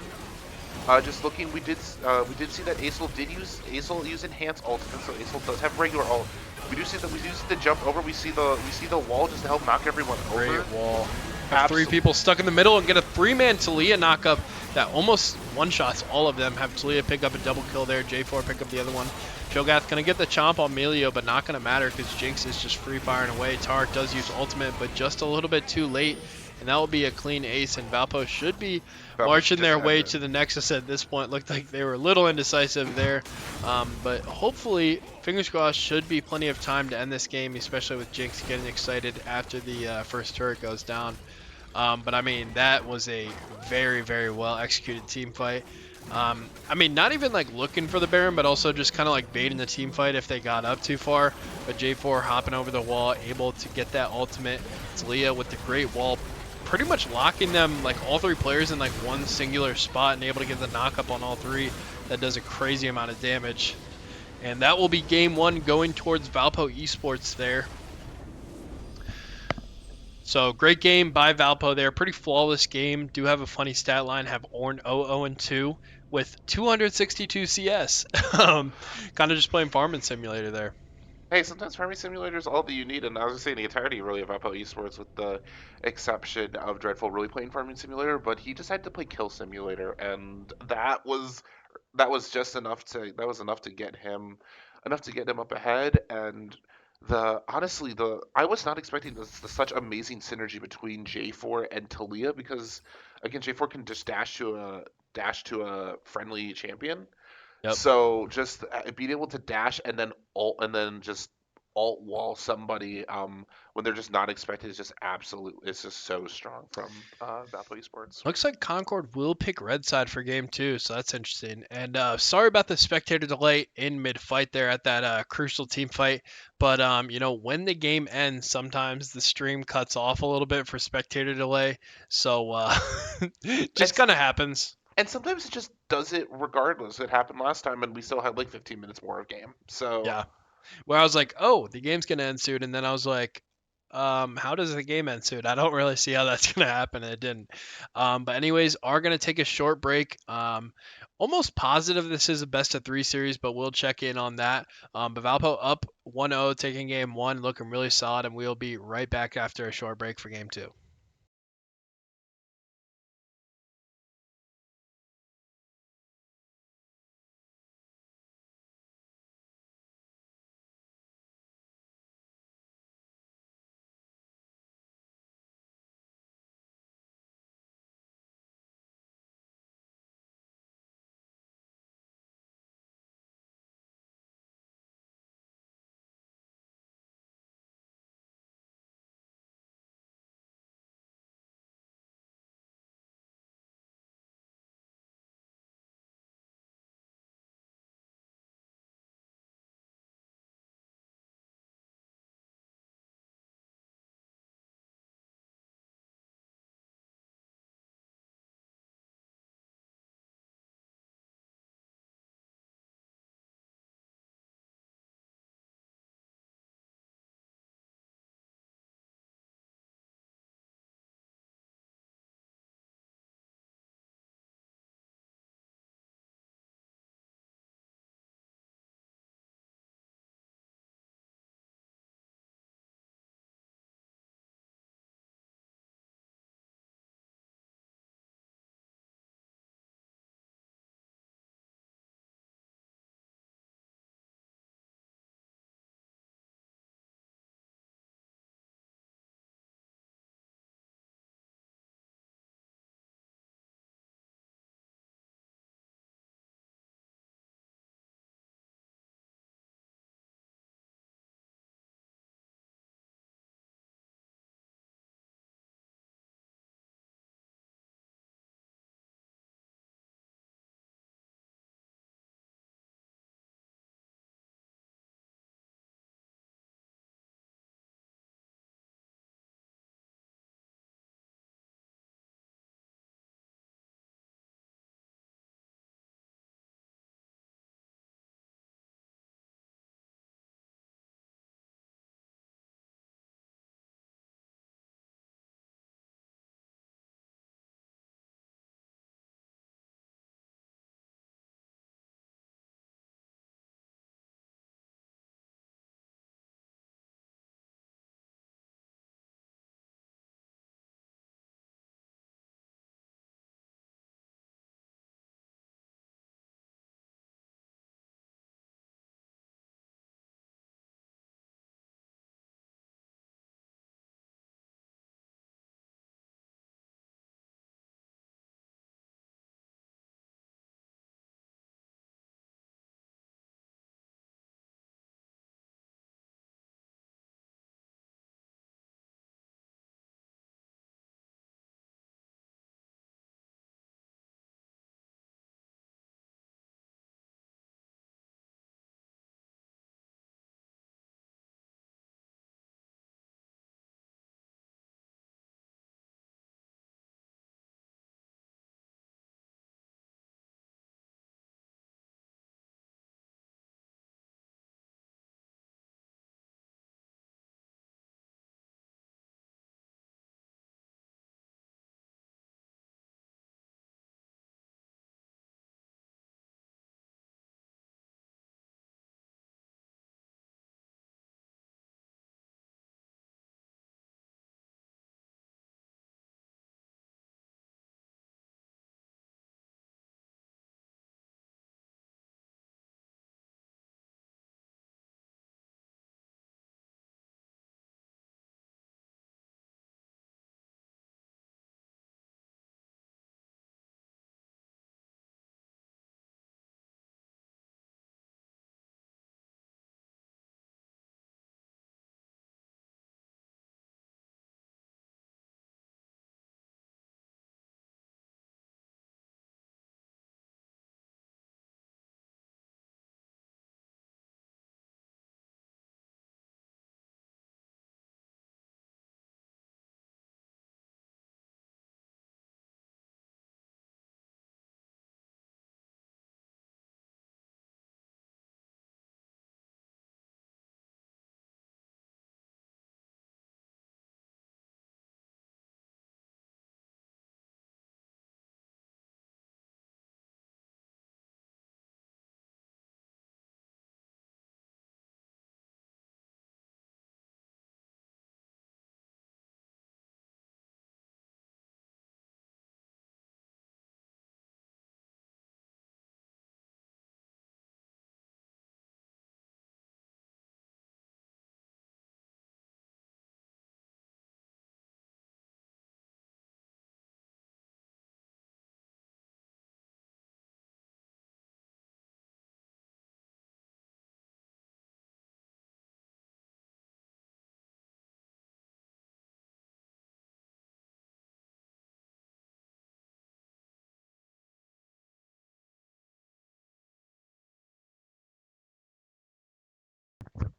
Just looking, we did see that Acel use enhanced ultimate, so Acel does have regular ult. We do see the jump over. We see the wall just to help knock everyone over. Great wall. Have 3 people stuck in the middle and get a 3-man Talia knockup that almost one-shots all of them. Have Talia pick up a double kill there. J4 pick up the other one. Cho'Gath gonna get the chomp on Melio, but not gonna matter because Jinx is just free firing away. Tark does use ultimate, but just a little bit too late. And that will be a clean ace, and Valpo should be marching their way to the Nexus at this point. Looked like they were a little indecisive there. But hopefully, fingers crossed, should be plenty of time to end this game, especially with Jinx getting excited after the first turret goes down. But I mean, that was a very, very well executed team fight. I mean, not even like looking for the Baron, but also just kind of like baiting the team fight if they got up too far. But J4 hopping over the wall, able to get that ultimate. Talia with the great wall, pretty much locking them, like all 3 players in like one singular spot, and able to get the knockup on all 3. That does a crazy amount of damage. And that will be game 1 going towards Valpo Esports there. So great game by Valpo there. Pretty flawless game. Do have a funny stat line. Have Ornn 0-2 with 262 CS. Kind of just playing Farming Simulator there. Hey, sometimes Farming Simulator is all that you need, and I was just saying the entirety really of Valpo Esports, with the exception of Dreadful really playing Farming Simulator, but he decided to play Kill Simulator, and that was just enough to get him up ahead. And honestly, I was not expecting such amazing synergy between J4 and Talia, because again, J4 can just dash to a friendly champion. Yep. So just being able to dash and then ult, and then just alt wall somebody when they're just not expected is just it's just so strong from Valpo Esports. Looks like Concord will pick red side for game 2, so that's interesting. And sorry about the spectator delay in mid-fight there at that crucial team fight. But, you know, when the game ends, sometimes the stream cuts off a little bit for spectator delay. So just kind of happens. And sometimes it just does it regardless. It happened last time, and we still had like 15 minutes more of game. So yeah, where I was like, oh, the game's gonna end soon, and then I was like, How does the game end soon? I don't really see how that's gonna happen. It didn't. But anyways, are gonna take a short break. Almost positive this is a best of three series, but we'll check in on that. But Valpo up 1-0, taking game one, looking really solid, and we'll be right back after a short break for game two.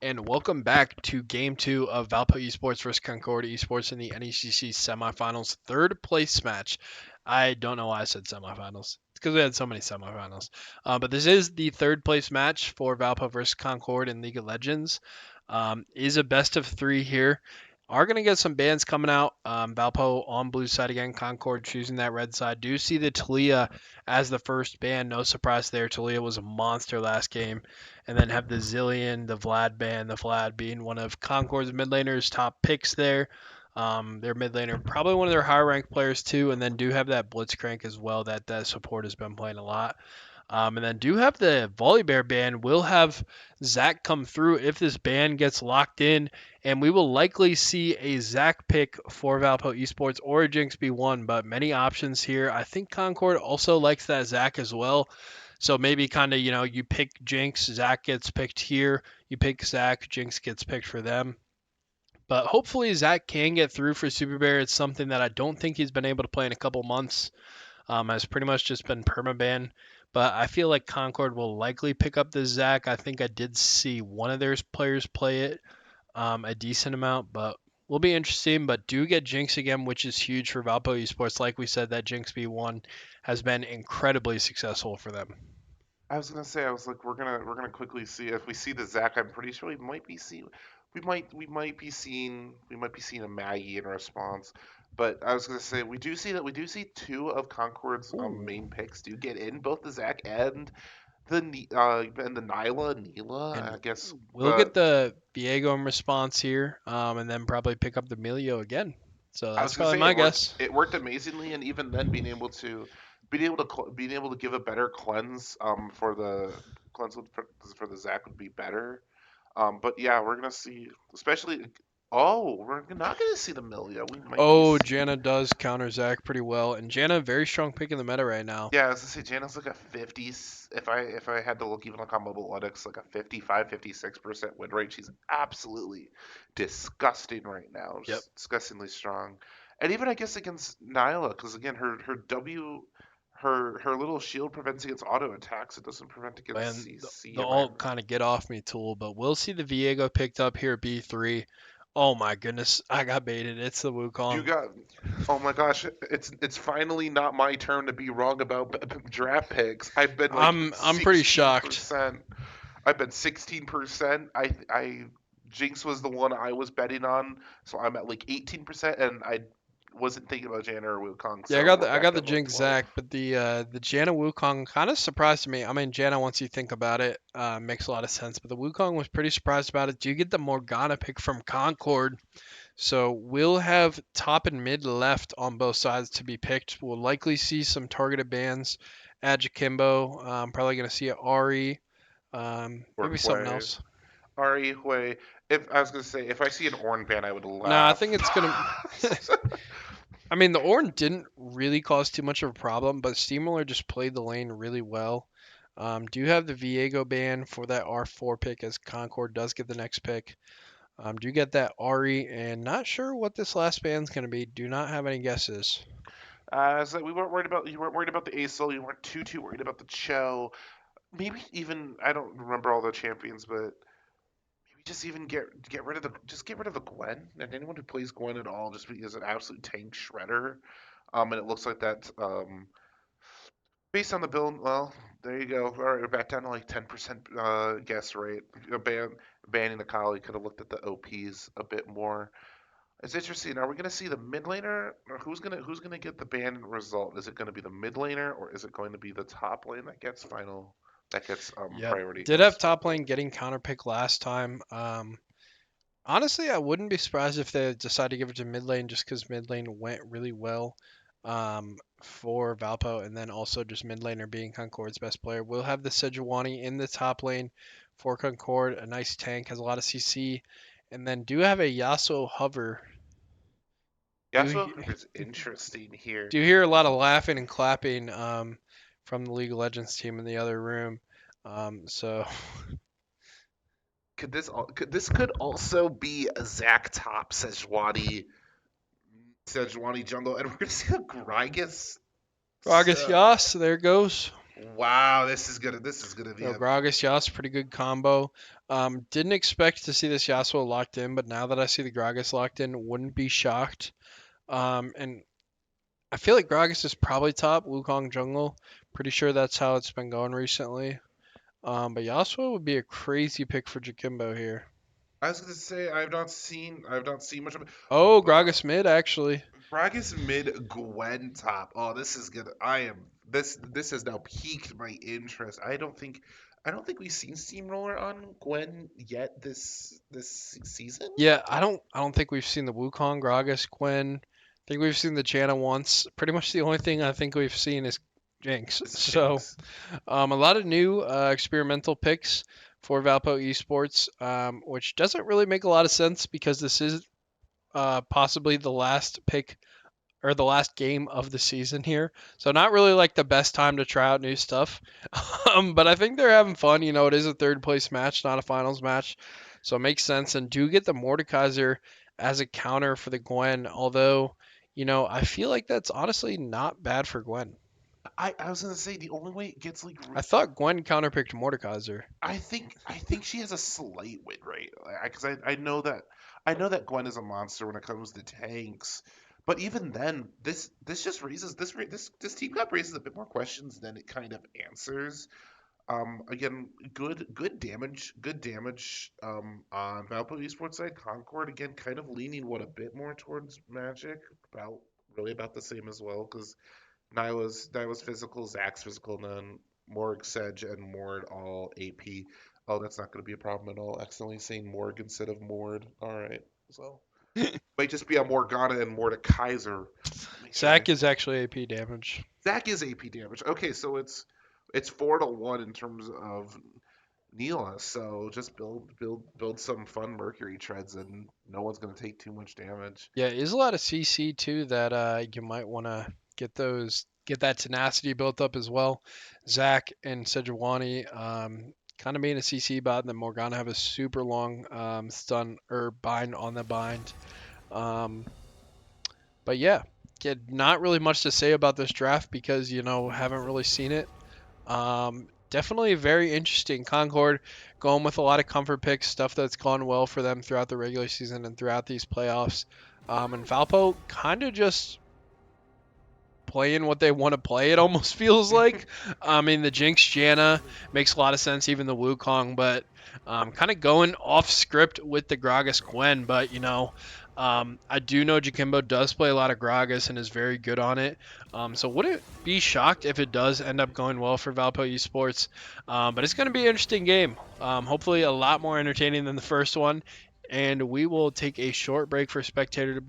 And welcome back to Game 2 of Valpo Esports versus Concord Esports in the NECC semifinals, third place match. I don't know why I said semifinals. It's because we had so many semifinals. But this is the third place match for Valpo versus Concord in League of Legends. Is a best of three here. Are going to get some bans coming out. Valpo on blue side again, Concord choosing that red side. Do see the Talia as the first ban. No surprise there. Talia was a monster last game, and then have the Zillion, the Vlad ban, the Vlad being one of Concord's mid laners' top picks there. Their mid laner, probably one of their higher ranked players too, and then do have that Blitzcrank as well that support has been playing a lot. And then do have the Volibear ban. Will have Zach come through if this ban gets locked in, and we will likely see a Zach pick for Valpo Esports or a Jinx B1, but many options here. I think Concord also likes that Zach as well. So maybe kind of, you pick Jinx, Zach gets picked here. You pick Zach, Jinx gets picked for them. But hopefully Zach can get through for Super Bear. It's something that I don't think he's been able to play in a couple months. Has pretty much just been permaban. But I feel like Concord will likely pick up the Zach. I think I did see one of their players play it a decent amount, but will be interesting. But do get Jinx again, which is huge for Valpo Esports. Like we said, that Jinx B1 has been incredibly successful for them. I was gonna say, I was like, we're gonna quickly see if we see the Zach. I'm pretty sure we might be seeing a Maggie in response. But I was gonna say we do see two of Concord's Ooh. main picks do get in, both the Zach and the Nyla. And I guess we'll the get the Viego in response here, and then probably pick up the Emilio again. So I that's was gonna probably say my guess. it worked amazingly, and even then being able to give a better cleanse for the Zach would be better. But yeah, we're gonna see, especially. Oh, we're not gonna see the Milia. We might be Oh, seeing. Janna does counter Zach pretty well, and Janna very strong pick in the meta right now. Yeah, I was gonna say Janel's like a 50. If I had to look even like on mobile analytics, like a 55, 56% win rate. She's absolutely disgusting right now. Yep. Just disgustingly strong. And even I guess against Nyla, because again her little shield prevents against auto attacks. It doesn't prevent against And CC. the Am I alt kind of get off me tool, but we'll see the Viego picked up here at B3. Oh my goodness, I got baited. It's the You Wukong. got, oh my gosh, it's finally not my turn to be wrong about draft picks. I've been like I'm pretty shocked. 16%. I've been 16%. I Jinx was the one I was betting on, so I'm at like 18%, and I wasn't thinking about Janna or Wukong, Yeah, I so got we're the I back got the at like Jinx 12. Zac, but the Janna Wukong kind of surprised me. I mean, Janna, once you think about it, makes a lot of sense. But the Wukong was pretty surprised about it. Do you get the Morgana pick from Concord? So we'll have top and mid left on both sides to be picked. We'll likely see some targeted bans at Jakimbo. Probably gonna see it Ari. Or Maybe something Hue. else. Ari, Hue. If I was gonna say, if I see an Ornn ban, I would No, I laugh. think it's gonna. I mean, the Ornn didn't really cause too much of a problem, but Steamroller just played the lane really well. Do have the Viego ban for that R4 pick as Concord does get the next pick. Do get that Ari, and not sure what this last ban's going to be. Do not have any guesses. So we weren't worried about you weren't worried about the ASL. You weren't too worried about the Cho. Maybe even I don't remember all the champions, but maybe just even get rid of the Gwen and anyone who plays Gwen at all, just because an absolute tank shredder. And it looks like that. Based on the build, well, there you go. All right, we're back down to like 10% guess rate. Banning the Kali could have looked at the OPs a bit more. It's interesting. Are we going to see the mid laner, or who's gonna get the ban result? Is it going to be the mid laner, or is it going to be the top lane that gets Yep. priority Did have against top Valpo? lane getting counter pick last time. Honestly, I wouldn't be surprised if they decide to give it to mid lane just because mid lane went really well for Valpo, and then also just mid laner being Concord's best player. We'll have the Sejuani in the top lane for Concord, a nice tank, has a lot of CC, and then do have a Yasuo hover. Do Yasuo is interesting here. do hear a lot of laughing and clapping from the League of Legends team in the other room. So Could also be a Zac top Sejuani jungle, and we're gonna see a Gragas. Gragas Uh, Yas, there it goes. Wow, this is gonna be So a Gragas Yas, pretty good combo. Didn't expect to see this Yasuo locked in, but now that I see the Gragas locked in, wouldn't be shocked. And I feel like Gragas is probably top Wukong jungle. Pretty sure that's how it's been going recently. But Yasuo would be a crazy pick for Jakimbo here. I was gonna say I've not seen much of it. Oh, But Gragas mid actually. Bragus mid Gwen top. Oh, this is good. This has now piqued my interest. I don't think we've seen Steamroller on Gwen yet this season. Yeah, I don't think we've seen the Wukong, Gragas, Gwen. I think we've seen the Janna once. Pretty much the only thing I think we've seen is Jinx. It's So Jinx. a lot of new experimental picks for Valpo Esports, which doesn't really make a lot of sense because this is possibly the last pick or the last game of the season here. So not really like the best time to try out new stuff. But I think they're having fun. You know, it is a third place match, not a finals match. So it makes sense. And do get the Mordekaiser as a counter for the Gwen. Although, I feel like that's honestly not bad for Gwen. I was gonna say the only way it gets like I thought Gwen counterpicked Mordekaiser. I think she has a slight win rate because I know that Gwen is a monster when it comes to tanks, but even then, this just raises this team cup raises a bit more questions than it kind of answers. Again, good damage. On Valpo Esports side, Concord again kind of leaning a bit more towards Magic, about the same as well because Nyla's physical, Zach's physical, none. Morg, Sedge, and Mord all AP. Oh, that's not going to be a problem at all. Accidentally saying Morg instead of Mord. All right. So might just be a Morgana and Mordekaiser. Make sure I. Zach is actually AP damage. Zach is AP damage. Okay, so it's 4-1 in terms of Neela. So just build some fun Mercury treads, and no one's going to take too much damage. Yeah, is a lot of CC too that you might want to get that tenacity built up as well. Zach and Sejuani kind of being a CC bot, and then Morgana have a super long stun or bind on the bind. Um, but yeah, not really much to say about this draft because haven't really seen it. Definitely very interesting. Concord going with a lot of comfort picks, stuff that's gone well for them throughout the regular season and throughout these playoffs. And Valpo kind of just playing what they want to play, it almost feels like. I mean, the Jinx Janna makes a lot of sense, even the Wukong, but kind of going off script with the Gragas Gwen. But, I do know Jakimbo does play a lot of Gragas and is very good on it. So wouldn't be shocked if it does end up going well for Valpo Esports. But it's going to be an interesting game. Hopefully, a lot more entertaining than the first one. And we will take a short break for spectator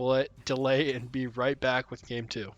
delay and be right back with game two.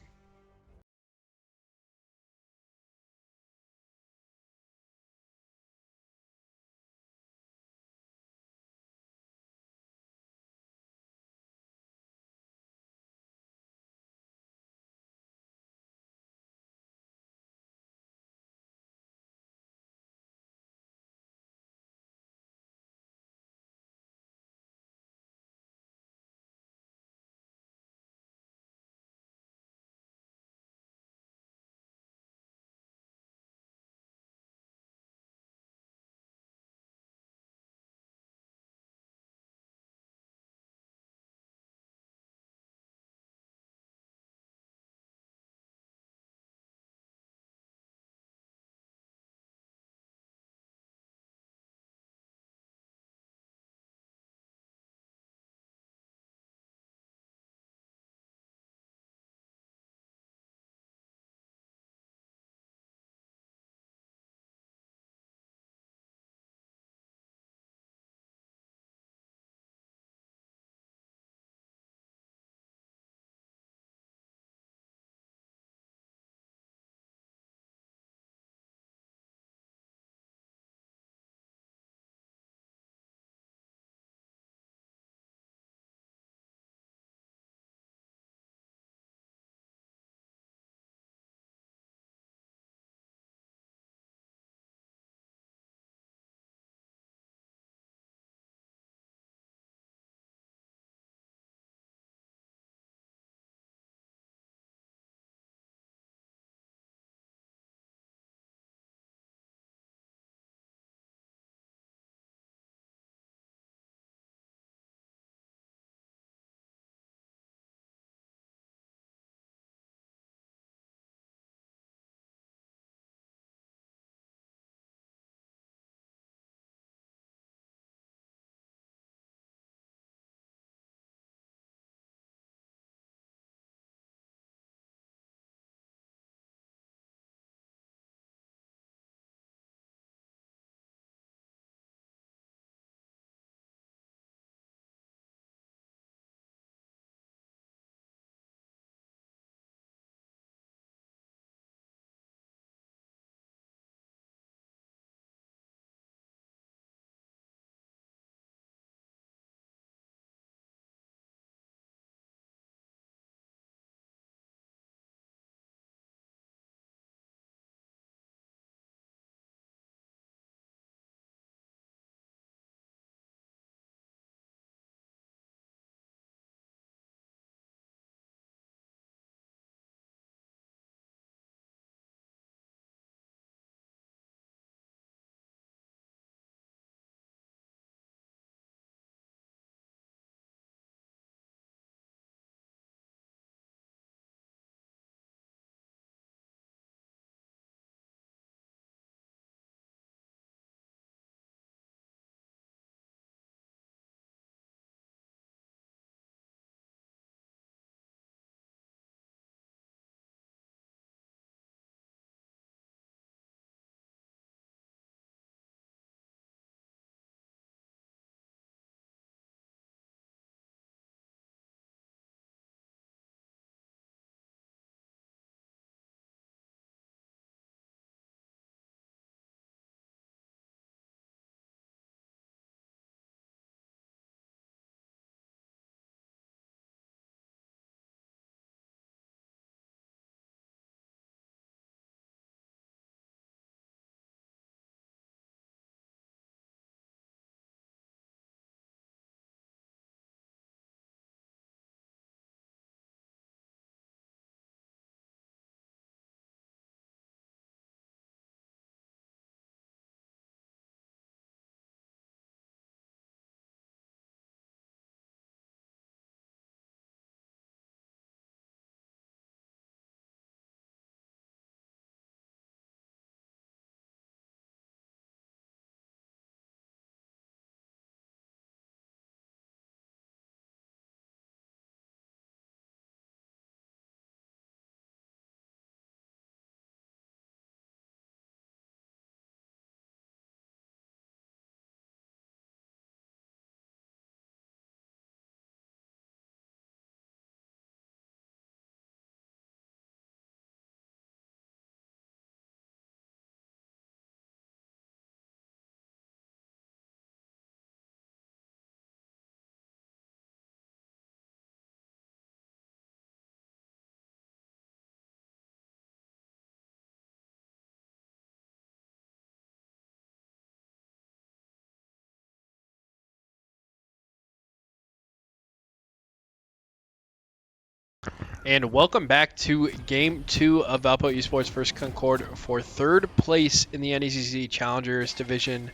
And welcome back to Game 2 of Valpo Esports vs. Concord for third place in the NECC Challengers Division,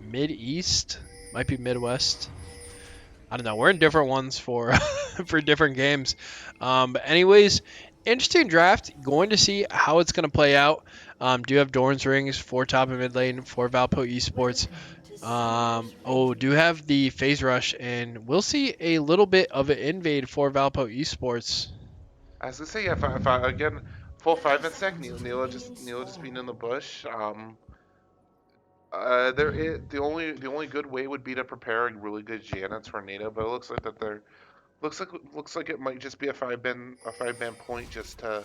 Mid-East, might be Midwest. I don't know. We're in different ones for for different games. But anyways, interesting draft. Going to see how it's going to play out. Do have Dorn's rings for top and mid lane for Valpo Esports. Do have the phase rush, and we'll see a little bit of an invade for Valpo Esports. I was gonna say, yeah, if I again full 5 minute sec, Neela just being in the bush. The only good way would be to prepare a really good Janna tornado, but it looks like that they're looks like it might just be a 5 man point Yeah. just to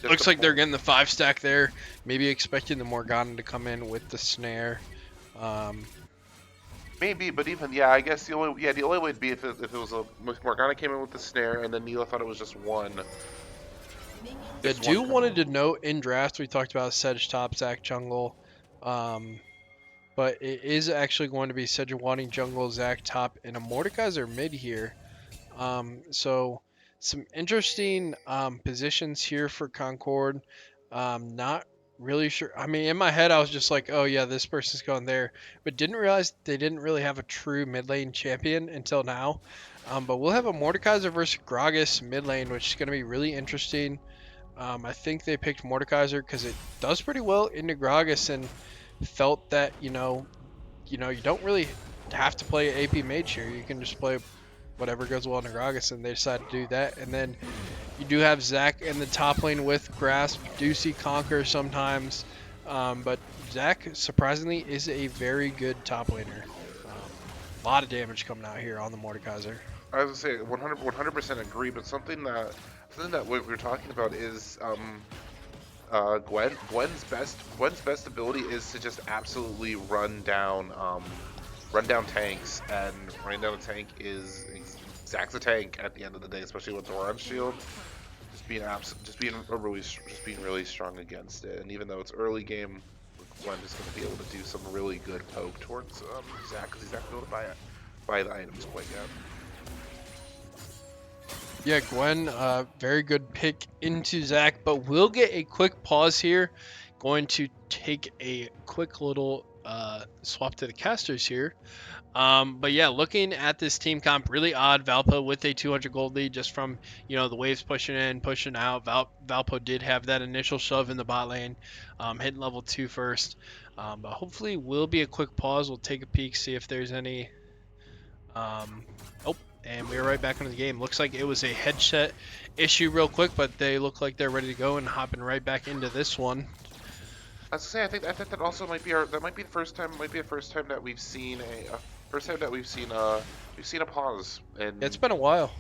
Looks like they're pull. getting the 5 stack there. Maybe expecting the Morgana to come in with the snare. Um, Maybe, but even yeah, I guess the only way would be if it was if Morgana came in with the snare and then Neela thought it was I just one do wanted combo. to note in draft we talked about Sedge top, Zach jungle. Um, but it is actually going to be Sejuani jungle, Zach top, and a Mordekaiser mid here. So some interesting positions here for Concord. Not really sure. I mean, in my head, I was just like, oh yeah, this person's going there, but didn't realize they didn't really have a true mid lane champion until now. But we'll have a Mordekaiser versus Gragas mid lane, which is going to be really interesting. I think they picked Mordekaiser because it does pretty well into Gragas and felt that you don't really have to play AP mage here. You can just play whatever goes well in Gragas, and they decide to do that. And then you do have Zach in the top lane with Grasp. Do see Conquer sometimes, but Zach surprisingly is a very good top laner. A lot of damage coming out here on the Mordekaiser. I was gonna say 100% agree, but something that we were talking about is Gwen's best ability is to just absolutely run down tanks, and running down a tank is Zach's a tank at the end of the day, especially with Doran's shield. Just being really strong against it, and even though it's early game, Gwen is going to be able to do some really good poke towards Zach because he's not going to be able to buy the items quite yet. Yeah, Gwen, very good pick into Zach, but we'll get a quick pause here. Going to take a quick little swap to the casters here. But yeah, looking at this team comp, really odd. Valpo with a 200 gold lead just from, the waves pushing in, pushing out. Valpo did have that initial shove in the bot lane, hitting level 2 first. But hopefully will be a quick pause. We'll take a peek, see if there's any. Um, oh, and we're right back into the game. Looks like it was a headset issue real quick, but they look like they're ready to go and hopping right back into this one. I was gonna say I think that also might be the first time that we've seen a pause, It's and been a while.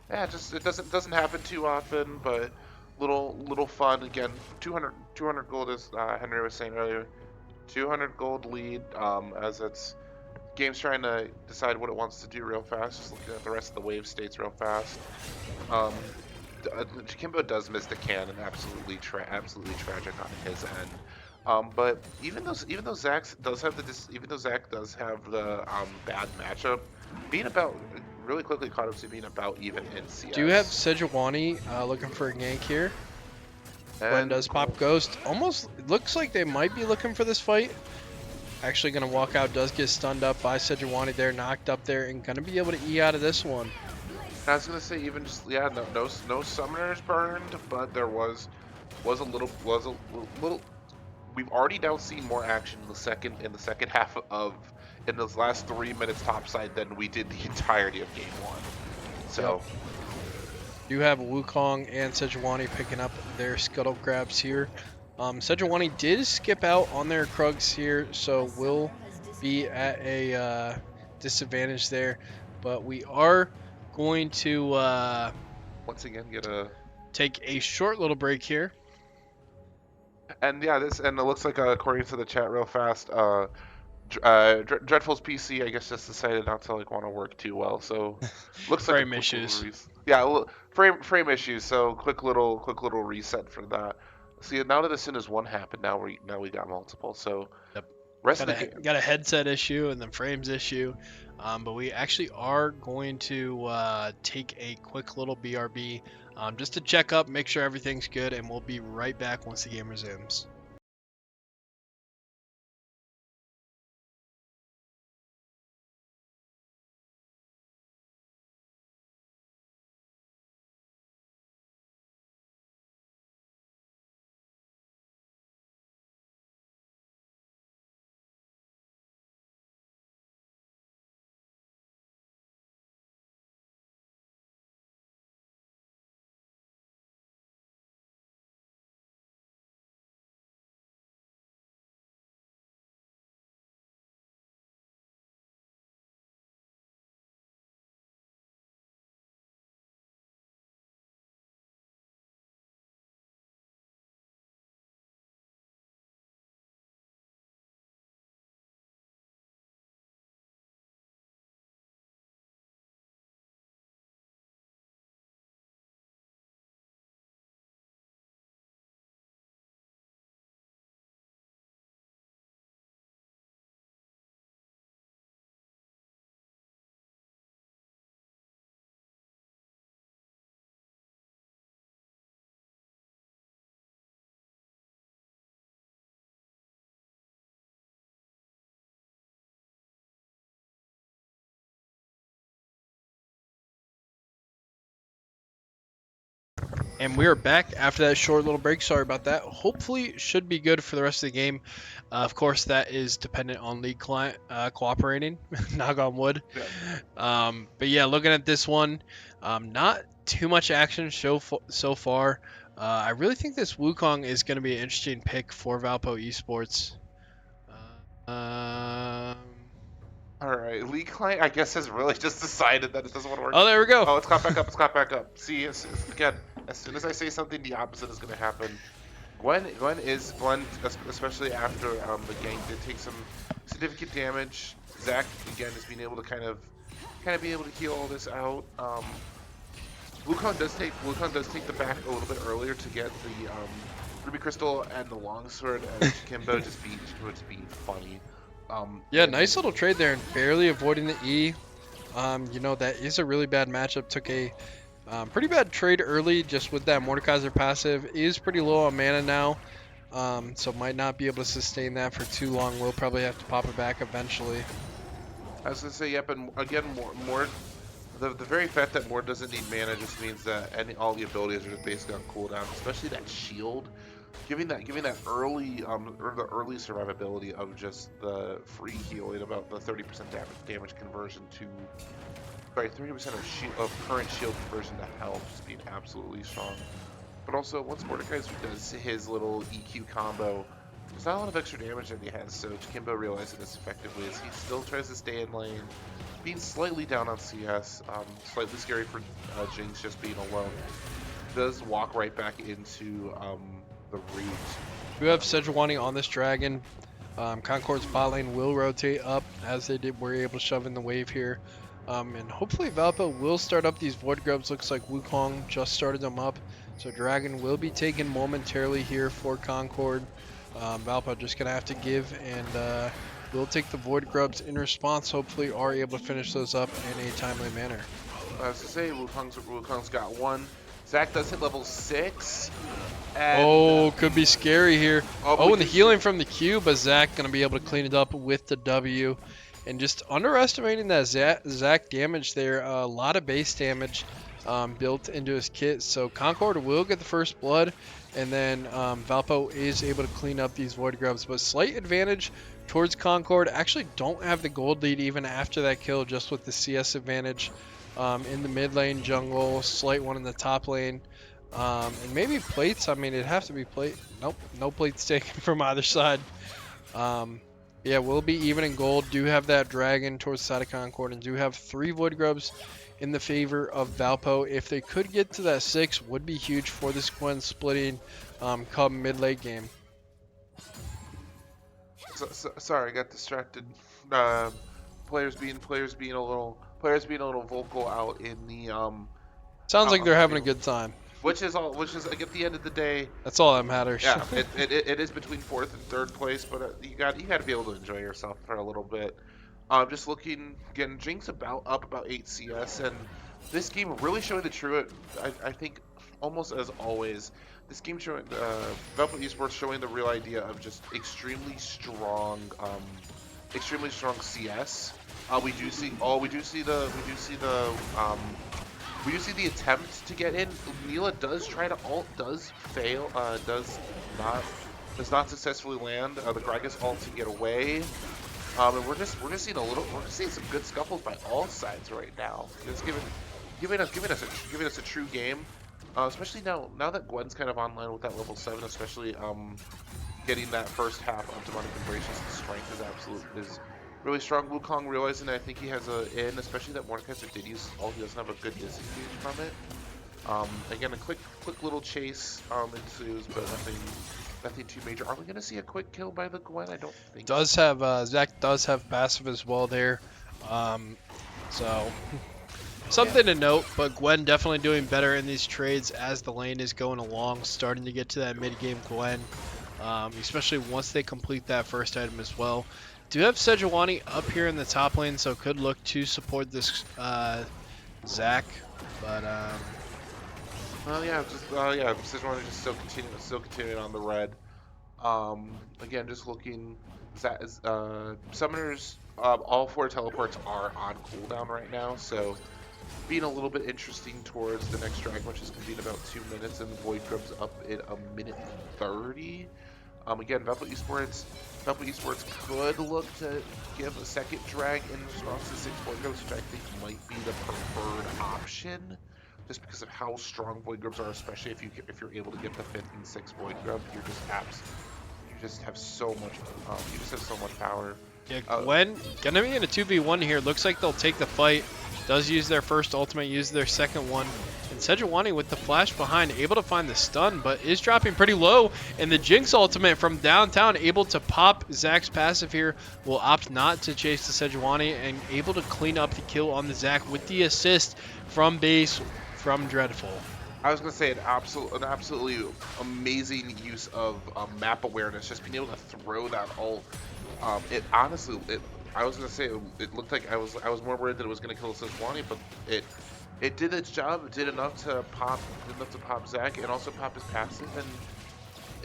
yeah, just it doesn't happen too often, but little fun again. 200 gold, as Henry was saying earlier, 200 gold lead, as it's game's trying to decide what it wants to do real fast, just looking at the rest of the wave states real fast. um Kimbo does miss the cannon, absolutely tragic on his end. But even though Zach does have the bad matchup, being about really quickly caught up to being about even in Do you have CS. Sejuani looking for a gank here? Gwen And does pop Ghost. Almost looks like they might be looking for this fight. Actually going to walk out. Does get stunned up by Sejuani there. Knocked up there. And going to be able to E out of this one. I was gonna say, even just, yeah, no summoners burned, but there was a little. We've already now seen more action in the second half of in those last 3 minutes topside than we did the entirety of game one. Yep. So You have Wukong and Sejuani picking up their scuttle grabs here. Sejuani did skip out on their Krugs here, so will be at a disadvantage there. But we are going to once again get a take a short little break here. and yeah this and it looks like according to the chat real fast, Dreadful's PC, I guess, just decided not to want to work too well. So looks like a Frame quick little issues. yeah, frame issues. So quick little reset for that. See, now that as soon as one happened, now we got multiple. So Yep. rest of the game. Got a headset issue and then frames issue. But we actually are going to take a quick little BRB just to check up, make sure everything's good, and we'll be right back once the game resumes. And we are back after that short little break. Sorry about that. Hopefully, should be good for the rest of the game. Of course, that is dependent on league client cooperating. Knock on wood. Yeah. But yeah, looking at this one, not too much action so far. I really think this Wukong is going to be an interesting pick for Valpo Esports. Um, All right, league client I guess has really just decided that it doesn't want to work. oh, there we go. Oh, it's caught back up. It's caught back up. See, again, as soon as I say something, the opposite is going to happen. Gwen, especially after the gang did take some significant damage. Zach again is being able to kind of be able to heal all this out. Wukong does take the back a little bit earlier to get the Ruby Crystal and the Longsword, and Kimbo just being funny. Yeah, nice little trade there and barely avoiding the E. You know, that is a really bad matchup. Took a pretty bad trade early just with that Mordekaiser passive. Is pretty low on mana now, so might not be able to sustain that for too long. We'll probably have to pop it back eventually. I was gonna say, yep, and again, more the very fact that Mord doesn't need mana just means that all the abilities are just basically on cooldown, especially that shield, giving that early or the early survivability of just the free healing, about the 30% damage conversion to, sorry, 30% of current shield conversion to health, just being absolutely strong. But also, once Mordekaiser does his little EQ combo, there's not a lot of extra damage that he has, so Kimbo realizing this effectively as he still tries to stay in lane, being slightly down on CS, slightly scary for Jinx just being alone. Does walk right back into the root. We have Sejuani on this dragon. Concord's bot lane will rotate up as they were able to shove in the wave here. And hopefully Valpo will start up these Void Grubs. Looks like Wukong just started them up. So Dragon will be taken momentarily here for Concord. Valpo just going to have to give, and we'll take the Void Grubs in response. Hopefully are able to finish those up in a timely manner. I was to say, Wukong's got one. Zach does hit level 6. And, could be scary here. And the healing from the Q, but Zach going to be able to clean it up with the W. And just underestimating that Zach damage there. A lot of base damage built into his kit. So Concord will get the first blood. And then Valpo is able to clean up these Void Grubs. But slight advantage towards Concord. Actually don't have the gold lead even after that kill, just with the CS advantage. In the mid lane, jungle, slight one in the top lane. And maybe plates. I mean, it'd have to be plate. Nope, no plates taken from either side. Yeah, we'll be even in gold. Do have that dragon towards the side of Concord, and do have 3 Void Grubs in the favor of Valpo. If they could get to that 6, would be huge for this Gwen splitting come mid-late game. Sorry, I got distracted. Players being a little vocal out in the Sounds like they're having a good time. Which is like at the end of the day, that's all that matters. Yeah, it is between 4th and 3rd place, but you got to be able to enjoy yourself for a little bit. Just looking again, Jinx up about 8 CS, and this game really showing the true. I think almost as always, this game showing Velvet Esports showing the real idea of just extremely strong CS. We do see the attempt to get in. Neela does try to ult, does fail, not does not successfully land the Gragas ult to get away. And we're just seeing we're just seeing some good scuffles by all sides right now. It's giving us a true game, especially now that Gwen's kind of online with that level 7, especially getting that first half of demonic embraces. The strength is really strong. Wukong realizing that I think he has a in, especially that Mordekaiser did use all. He doesn't have a good disengage from it. Again, a quick little chase ensues, but nothing too major. Are we gonna see a quick kill by the Gwen? I don't think so. Does have Zach does have passive as well there, so something to note. But Gwen definitely doing better in these trades as the lane is going along, starting to get to that mid game Gwen, especially once they complete that first item as well. Do have Sejuani up here in the top lane, so could look to support this Zach, but Sejuani just still continuing on the red. Again, just looking, summoners, all 4 teleports are on cooldown right now, so being a little bit interesting towards the next drag, which is going to be in about 2 minutes, and Void Grub's up in a minute 30. Again, Velvet Esports could look to give a second drag in response to 6 Void Grubs, which I think might be the preferred option, just because of how strong Void Grubs are, especially if you're able to get the 5th and 6th Void Grub. You just have so much power. yeah, Gwen gonna be in a 2v1 here. Looks like they'll take the fight. Does use their first ultimate, use their second one. And Sejuani with the flash behind, able to find the stun, but is dropping pretty low. And the Jinx ultimate from downtown, able to pop Zach's passive here, will opt not to chase the Sejuani and able to clean up the kill on the Zach with the assist from base from Dreadful. I was gonna say an absolutely amazing use of map awareness, just being able to throw that ult. I was gonna say it looked like I was more worried that it was gonna kill Sejuani, but it did its job. It did enough to pop Zach and also pop his passive. And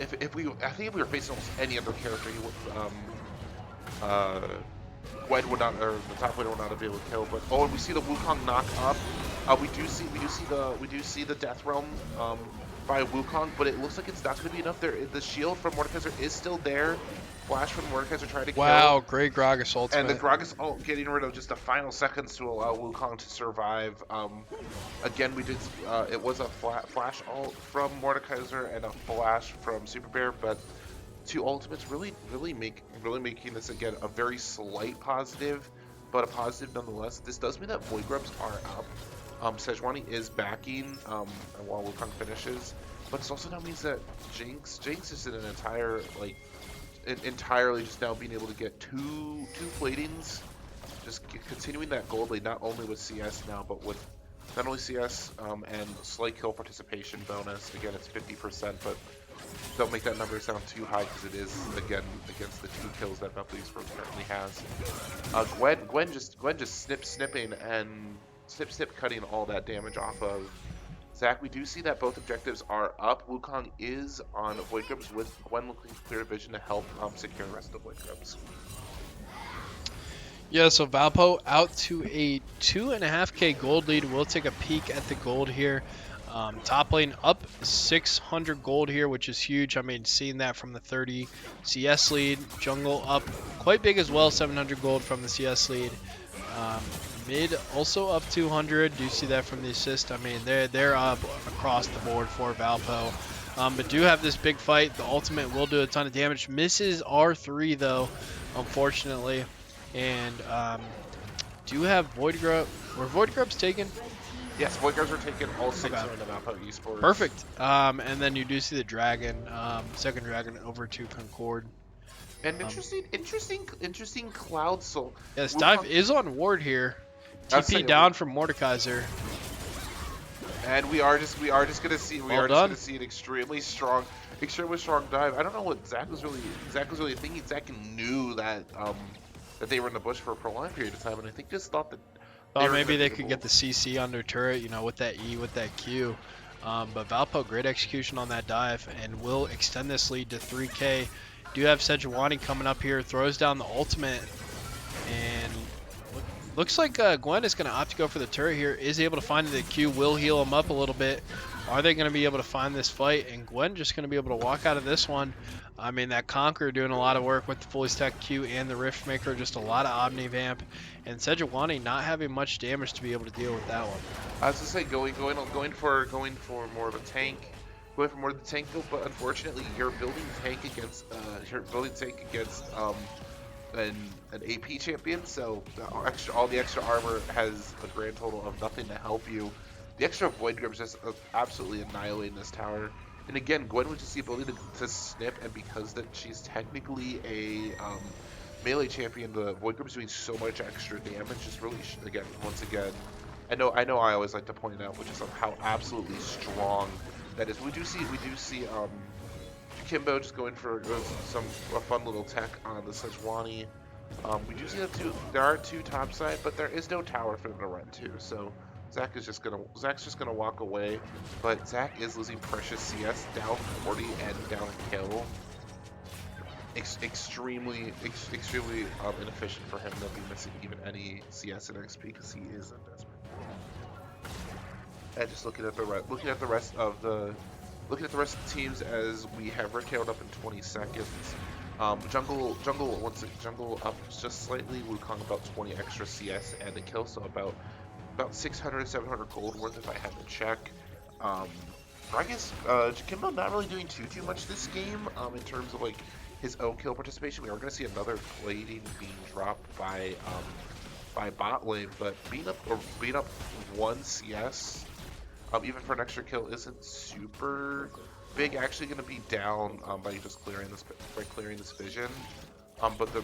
I think if we were facing almost any other character, Gwen would not, or the top laner would not have been able to kill. But and we see the Wukong knock up. We do see the Death Realm by Wukong, but it looks like it's not going to be enough. The shield from Mordekaiser is still there. Flash from Mordekaiser trying to kill. Wow, great Gragas ultimate. And the Gragas ult getting rid of just the final seconds to allow Wukong to survive. Again, it was a flash ult from Mordekaiser and a flash from Super Bear, but 2 ultimates really making this again a very slight positive, but a positive nonetheless. This does mean that Void Grubs are up. Sejuani is backing while Wukong finishes, but it also now means that Jinx is in an entirely just now being able to get two platings, just continuing that gold lead, not only with CS now, but with not only CS and slight kill participation bonus. Again, it's 50%, but don't make that number sound too high because it is, again, against the 2 kills that Velvet Esports currently has. Gwen just snipping and snip cutting all that damage off of Zach. We do see that both objectives are up. Wukong is on Void Grubs with Gwen looking for clear vision to help secure the rest of the Void Grubs. Yeah, so Valpo out to a 2.5k gold lead. We'll take a peek at the gold here. Top lane up 600 gold here, which is huge. I mean, seeing that from the 30 CS lead. Jungle up quite big as well, 700 gold from the CS lead. Mid also up 200. Do you see that from the assist? I mean, they're up across the board for Valpo. But do have this big fight. The ultimate will do a ton of damage. Misses R3 though, unfortunately. And do have Void Grub. Were Void Grubs taken? Yes, Void Grubs are taken. All 6 are in the Valpo Esports. Perfect. And then you do see the dragon, second dragon over to Concord. And interesting Cloud Soul. Yes, Dive is on ward here. TP down from Mordekaiser. And we are just gonna see an extremely strong dive. I don't know what Zach was really thinking. Zach knew that that they were in the bush for a prolonged period of time, and I think just thought that they Thought were maybe going to they be could able. get the CC under turret, with that E, with that Q. But Valpo, great execution on that dive, and will extend this lead to 3K. Do have Sejuani coming up here, throws down the ultimate, and looks like Gwen is going to opt to go for the turret here. Is able to find the Q, will heal him up a little bit. Are they going to be able to find this fight? And Gwen just going to be able to walk out of this one. I mean, that Conqueror doing a lot of work with the fully stacked Q and the Rift Maker, just a lot of Omnivamp. And Sejuani not having much damage to be able to deal with that one. I was gonna say going for more of a tank, going for more of the tank build, but unfortunately you're building tank against an AP champion, so all the extra armor has a grand total of nothing to help you. The extra Void Grip is just absolutely annihilating this tower. And again, Gwen with just the ability to snip, and because that she's technically a melee champion, the Void Grip is doing so much extra damage. Just really, once again, I always like to point out, which is how absolutely strong that is. We do see Kimbo just going for a fun little tech on the Sejuani. We do see there are two top side, but there is no tower for them to run to. So Zach's just gonna walk away. But Zach is losing precious CS, down 40 and down a kill. Extremely inefficient for him to be missing even any CS and XP because he is a desperate. And just looking at the rest of the teams as we have Rick Harold up in 20 seconds. Jungle up just slightly. Wukong about 20 extra CS and a kill, so about 600, 700 gold worth if I had to check. I guess Kimbo not really doing too much this game in terms of like his own kill participation. We are going to see another plating being dropped by bot lane, but being up 1 CS. Even for an extra kill isn't super big. Actually, going to be down by just clearing this vision. But the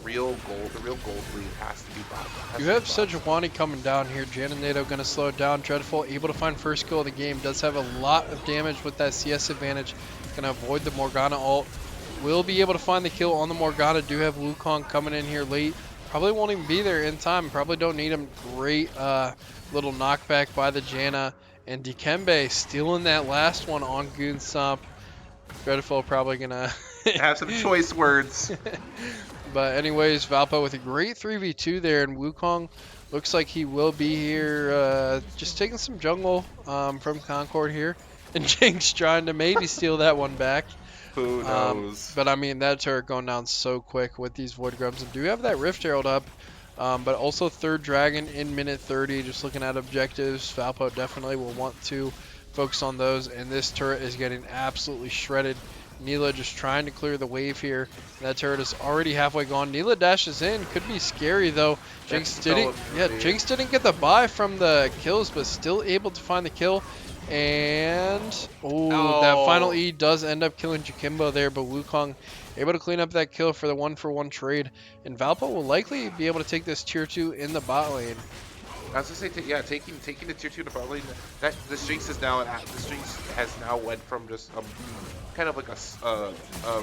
real gold lead has to be bot. You have Sejuani coming down here. Janinato going to slow it down. Dreadful able to find first kill of the game. Does have a lot of damage with that CS advantage. Going to avoid the Morgana ult. Will be able to find the kill on the Morgana. Do have Wukong coming in here late. Probably won't even be there in time. Probably don't need him. Great little knockback by the Janna. And Dikembe stealing that last one on Goonsomp. Dreadful probably going to have some choice words. But anyways, Valpo with a great 3v2 there, and Wukong looks like he will be here just taking some jungle from Concord here. And Jinx trying to maybe steal that one back. Who knows? But I mean, that turret going down so quick with these Void Grubs. And do have that Rift Herald up, but also third Dragon in minute 30. Just looking at objectives, Valpo definitely will want to focus on those. And this turret is getting absolutely shredded. Neela just trying to clear the wave here. That turret is already halfway gone. Neela dashes in. Could be scary though. Jinx didn't get the buy from the kills, but still able to find the kill. And that final E does end up killing Jakimbo there, but Wukong able to clean up that kill for the 1-for-1 trade. And Valpo will likely be able to take this tier 2 in the bot lane. I was gonna say, taking the tier 2 to bot lane. That the Jinx has now went from just kind of like a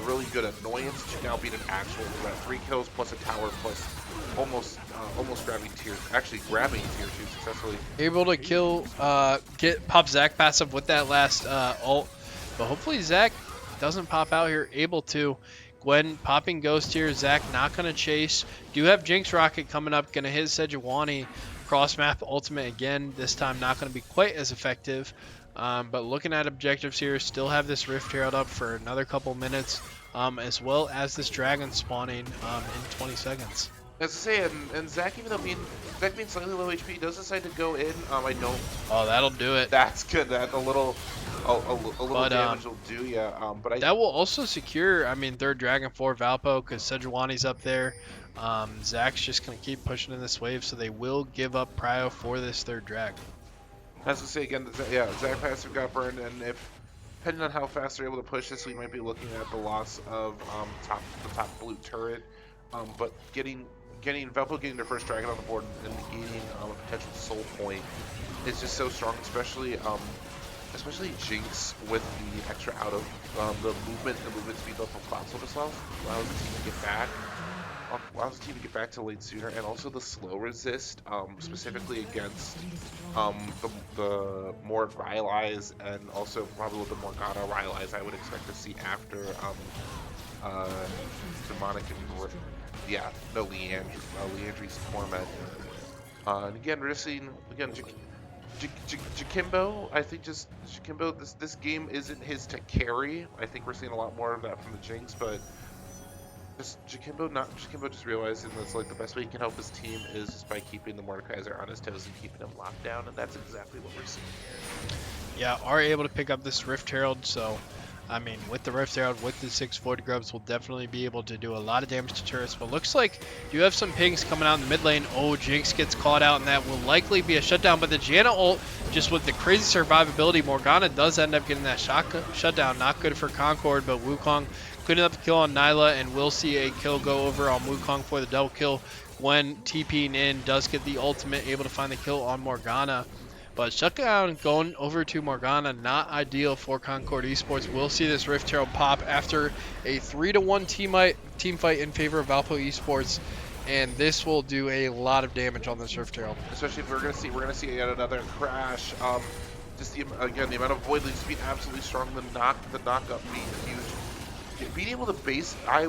really good annoyance to now being an actual threat. 3 kills plus a tower plus almost grabbing tier 2 successfully. Able to kill, pop Zac passive with that last ult, but hopefully Zac doesn't pop out here. Able to. Gwen popping Ghost here. Zac not gonna chase. Do have Jinx Rocket coming up. Gonna hit Sejuani. Cross map ultimate again. This time not gonna be quite as effective. But looking at objectives here, still have this Rift Herald up for another couple minutes, as well as this Dragon spawning in 20 seconds. As I say, and Zac, even though being slightly low HP, does decide to go in. I don't. Oh, that'll do it. That's good. That a little damage will do, yeah. But that will also secure. I mean, third Dragon for Valpo because Sejuani's up there. Zac's just gonna keep pushing in this wave, so they will give up prio for this third Dragon. As I say again, Zac passive got burned, and if depending on how fast they're able to push this, we might be looking at the loss of the top blue turret. But Valpo getting their first Dragon on the board and negating a potential soul point is just so strong, especially Jinx with the extra out of the movement speed built from Cloud Soul just allows the team to get back allows the team to get back to lane sooner, and also the slow resist, specifically against the more Rylai's and also probably a little bit more Morgana Rylai's I would expect to see after uh, Demonic and yeah, no Leandri's Torment. And again, we're just seeing again Jakimbo. I think just Jakimbo. This game isn't his to carry. I think we're seeing a lot more of that from the Jinx, but just Jakimbo just realizing that's like the best way he can help his team is just by keeping the Mordekaiser on his toes and keeping him locked down, and that's exactly what we're seeing here. Yeah, are able to pick up this Rift Herald, so I mean, with the Rift Herald, with the 6 Void Grubs, we'll definitely be able to do a lot of damage to turrets. But looks like you have some pings coming out in the mid lane. Oh, Jinx gets caught out, and that will likely be a shutdown. But the Janna ult, just with the crazy survivability, Morgana does end up getting that shutdown. Not good for Concord, but Wukong cleaning up the kill on Nyla, and we'll see a kill go over on Wukong for the double kill. When TPing in, does get the ultimate, able to find the kill on Morgana. But shutdown going over to Morgana, not ideal for Concord Esports. We'll see this Rift Herald pop after a 3-1 team fight in favor of Valpo Esports, and this will do a lot of damage on this Rift Herald. Especially if we're gonna see yet another crash. Just the amount of void leads being absolutely strong. The knock up being huge. Being able to base, I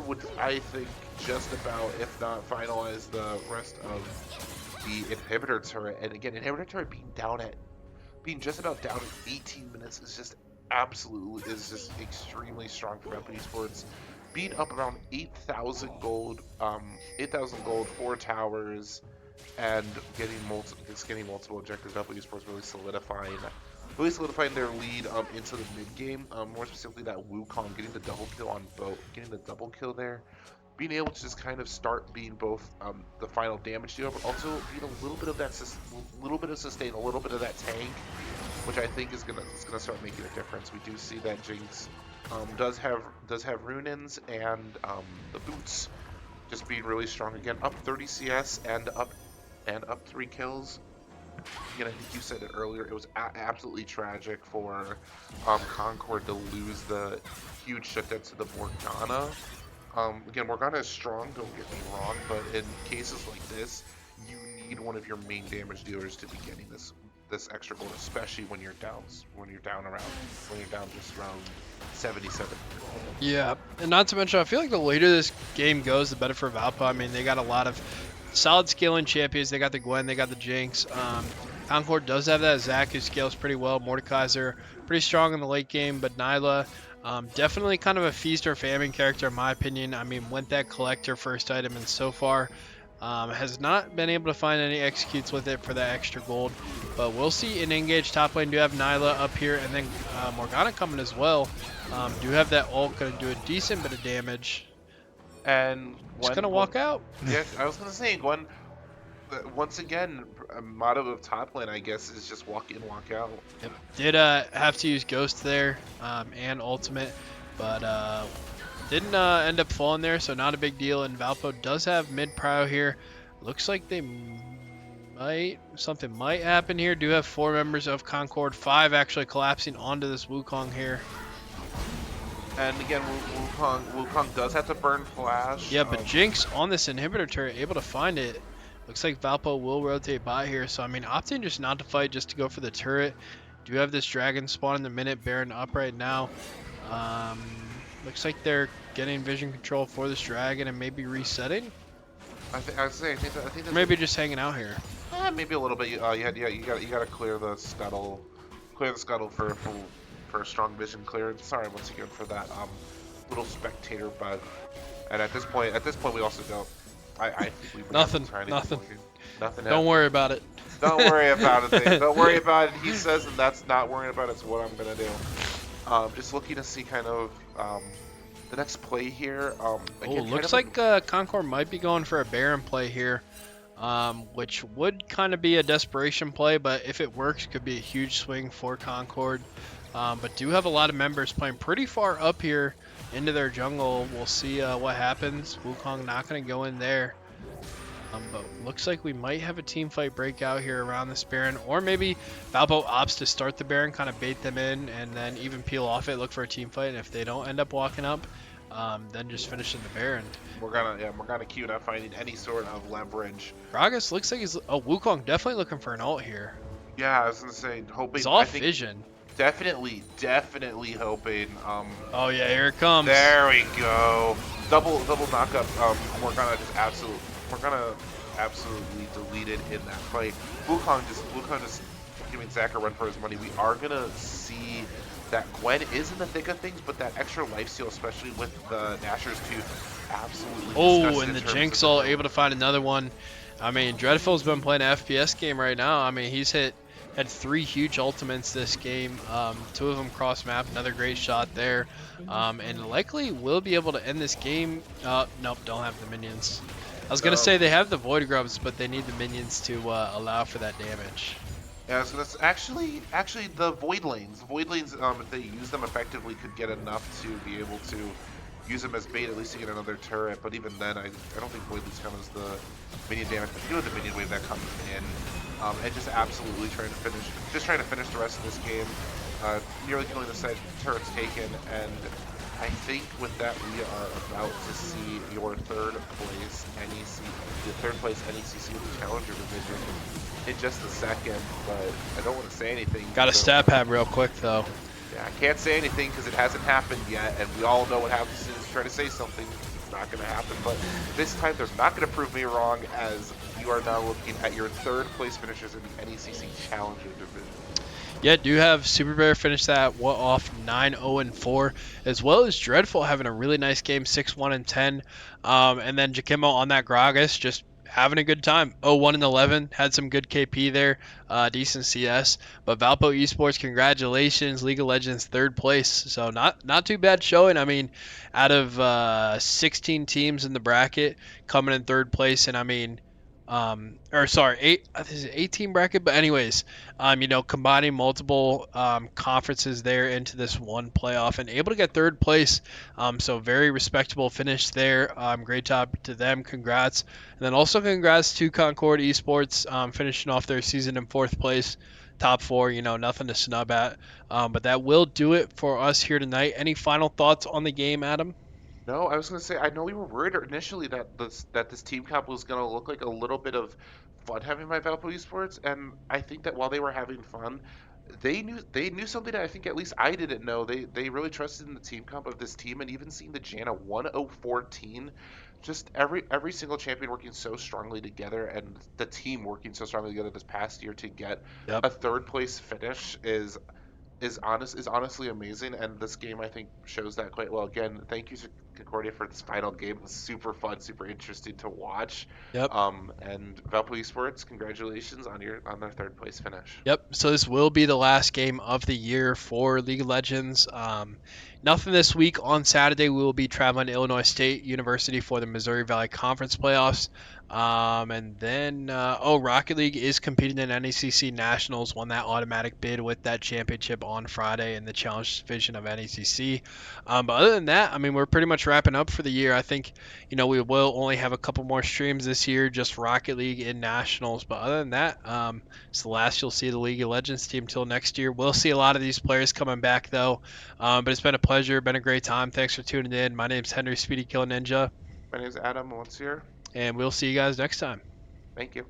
think just about, if not finalize the rest of the inhibitor turret, and again, inhibitor turret being just about down at 18 minutes is just extremely strong for Valpo Esports. Being up around 8,000 gold, 4 towers, and getting multiple objectives. Valpo Esports really solidifying their lead into the mid game. More specifically, that Wukong getting the double kill on both, getting the double kill there. Being able to just kind of start being both the final damage dealer, but also being a little bit of that, sustain, a little bit of that tank, which I think is gonna start making a difference. We do see that Jinx does have Runins and the boots just being really strong again, up 30 CS and up 3 kills. Again, I think you said it earlier. It was absolutely tragic for Concord to lose the huge shutdown to the Morgana. Again, Morgana is strong, don't get me wrong, but in cases like this, you need one of your main damage dealers to be getting this extra gold, especially when you're down just around 77. Yeah, and not to mention, I feel like the later this game goes, the better for Valpo. I mean, they got a lot of solid scaling champions. They got the Gwen, they got the Jinx. Concord does have that Zac who scales pretty well. Mordekaiser pretty strong in the late game, but Nyla. Definitely kind of a feast or famine character in my opinion. I mean, went that collector first item, and so far has not been able to find any executes with it for that extra gold. But we'll see in engage top lane. Do have Nyla up here, and then Morgana coming as well. Do have that ult, going to do a decent bit of damage. And Just going to walk out. Yeah, I was going to say, Gwen, once again, a motto of top lane, I guess, is just walk in, walk out. Yep. Did have to use Ghost there and Ultimate, but didn't end up falling there, so not a big deal. And Valpo does have mid prio here. Looks like something might happen here. Do have 4 members of Concord, 5 actually collapsing onto this Wukong here. And again, Wukong does have to burn flash. Yeah, but Jinx on this inhibitor turret, able to find it. Looks like Valpo will rotate by here, so I mean, opting just not to fight, just to go for the turret. Do have this dragon spawn in the minute, Baron up right now. Looks like they're getting vision control for this dragon and maybe resetting. I think that's maybe just hanging out here. Maybe a little bit. You gotta clear the scuttle, for a strong vision clearance. Sorry once again for that little spectator bug. And at this point we also don't. I think we nothing. Don't worry about it. Don't worry about it. Don't worry about it. He says, and that's not worrying about it. It's what I'm gonna do. Just looking to see kind of the next play here. Again, looks like Concord might be going for a Baron play here, which would kind of be a desperation play, but if it works, could be a huge swing for Concord. But do have a lot of members playing pretty far up here into their jungle. We'll see what happens. Wukong not going to go in there. But looks like we might have a team fight breakout here around this Baron, or maybe Valpo opts to start the Baron, kind of bait them in, and then even peel off it, look for a team fight. And if they don't end up walking up, then just finishing the Baron. We're gonna queue, not finding any sort of leverage. Gragas looks like he's Wukong definitely looking for an ult here. Yeah, I was gonna say, He's hoping. I off think vision. definitely hoping. Oh yeah, here it comes. There we go. Double knockup. We're gonna we're gonna absolutely delete it in that fight. Wukong just giving Zach a run for his money. We are gonna see that Gwen is in the thick of things, but that extra life steal, especially with the Nashor's Tooth, absolutely. Oh, and the Jinx all able to find another one. I mean, Dreadful's been playing an FPS game right now. I mean, he's had 3 huge ultimates this game. 2 of them cross map. Another great shot there. And likely will be able to end this game. Nope, don't have the minions. I was gonna say they have the Void Grubs, but they need the minions to allow for that damage. Yeah, so that's actually the Void Lanes. Void Lanes, if they use them effectively, could get enough to be able to use them as bait, at least to get another turret. But even then, I don't think Void Lanes count as the minion damage. But you know the minion wave that comes in, and just absolutely trying to finish the rest of this game. Nearly killing the side turrets taken, and I think with that we are about to see your third place NECC Challenger division in just a second, but I don't want to say anything. Got a stat pad real quick though. Yeah, I can't say anything because it hasn't happened yet, and we all know what happens as soon as you try to say something. It's not going to happen, but this time they're not going to prove me wrong, as you are now looking at your third place finishers in the NECC Challenger division. Yeah, do have Super Bear finish that off 9-0-4, as well as Dreadful having a really nice game, 6-1-10, and then Jakimo on that Gragas just having a good time. 0-1-11, had some good KP there, decent CS. But Valpo Esports, congratulations, League of Legends third place. So not too bad showing. I mean, out of 16 teams in the bracket, coming in third place, and I mean. Or sorry, 18 bracket, but anyways, combining multiple conferences there into this one playoff and able to get third place. So very respectable finish there. Great job to them. Congrats. And then also congrats to Concord Esports finishing off their season in fourth place. Top 4, nothing to snub at. But that will do it for us here tonight. Any final thoughts on the game, Adam? No, I was going to say, I know we were worried initially that this team comp was going to look like a little bit of fun having by Valpo Esports, and I think that while they were having fun, they knew something that I think at least I didn't know. They really trusted in the team comp of this team, and even seeing the Janna 1014, just every single champion working so strongly together, and the team working so strongly together this past year to get Yep. a third place finish is honestly amazing, and this game I think shows that quite well. Again, thank you to Concordia for this final game. It was super fun, super interesting to watch. Yep. And Valpo Esports, congratulations on their third place finish. Yep. So this will be the last game of the year for League of Legends. Nothing this week. On Saturday, we will be traveling to Illinois State University for the Missouri Valley Conference playoffs. And then, Rocket League is competing in NECC Nationals, won that automatic bid with that championship on Friday in the Challenge Division of NECC. But other than that, I mean, we're pretty much wrapping up for the year. I think, we will only have a couple more streams this year, just Rocket League in Nationals. But other than that, it's the last you'll see the League of Legends team till next year. We'll see a lot of these players coming back, though. But it's been a pleasure, been a great time. Thanks for tuning in. My name's Henry Speedy Killer Ninja, My name is Adam Monsier. and we'll see you guys next time. Thank you.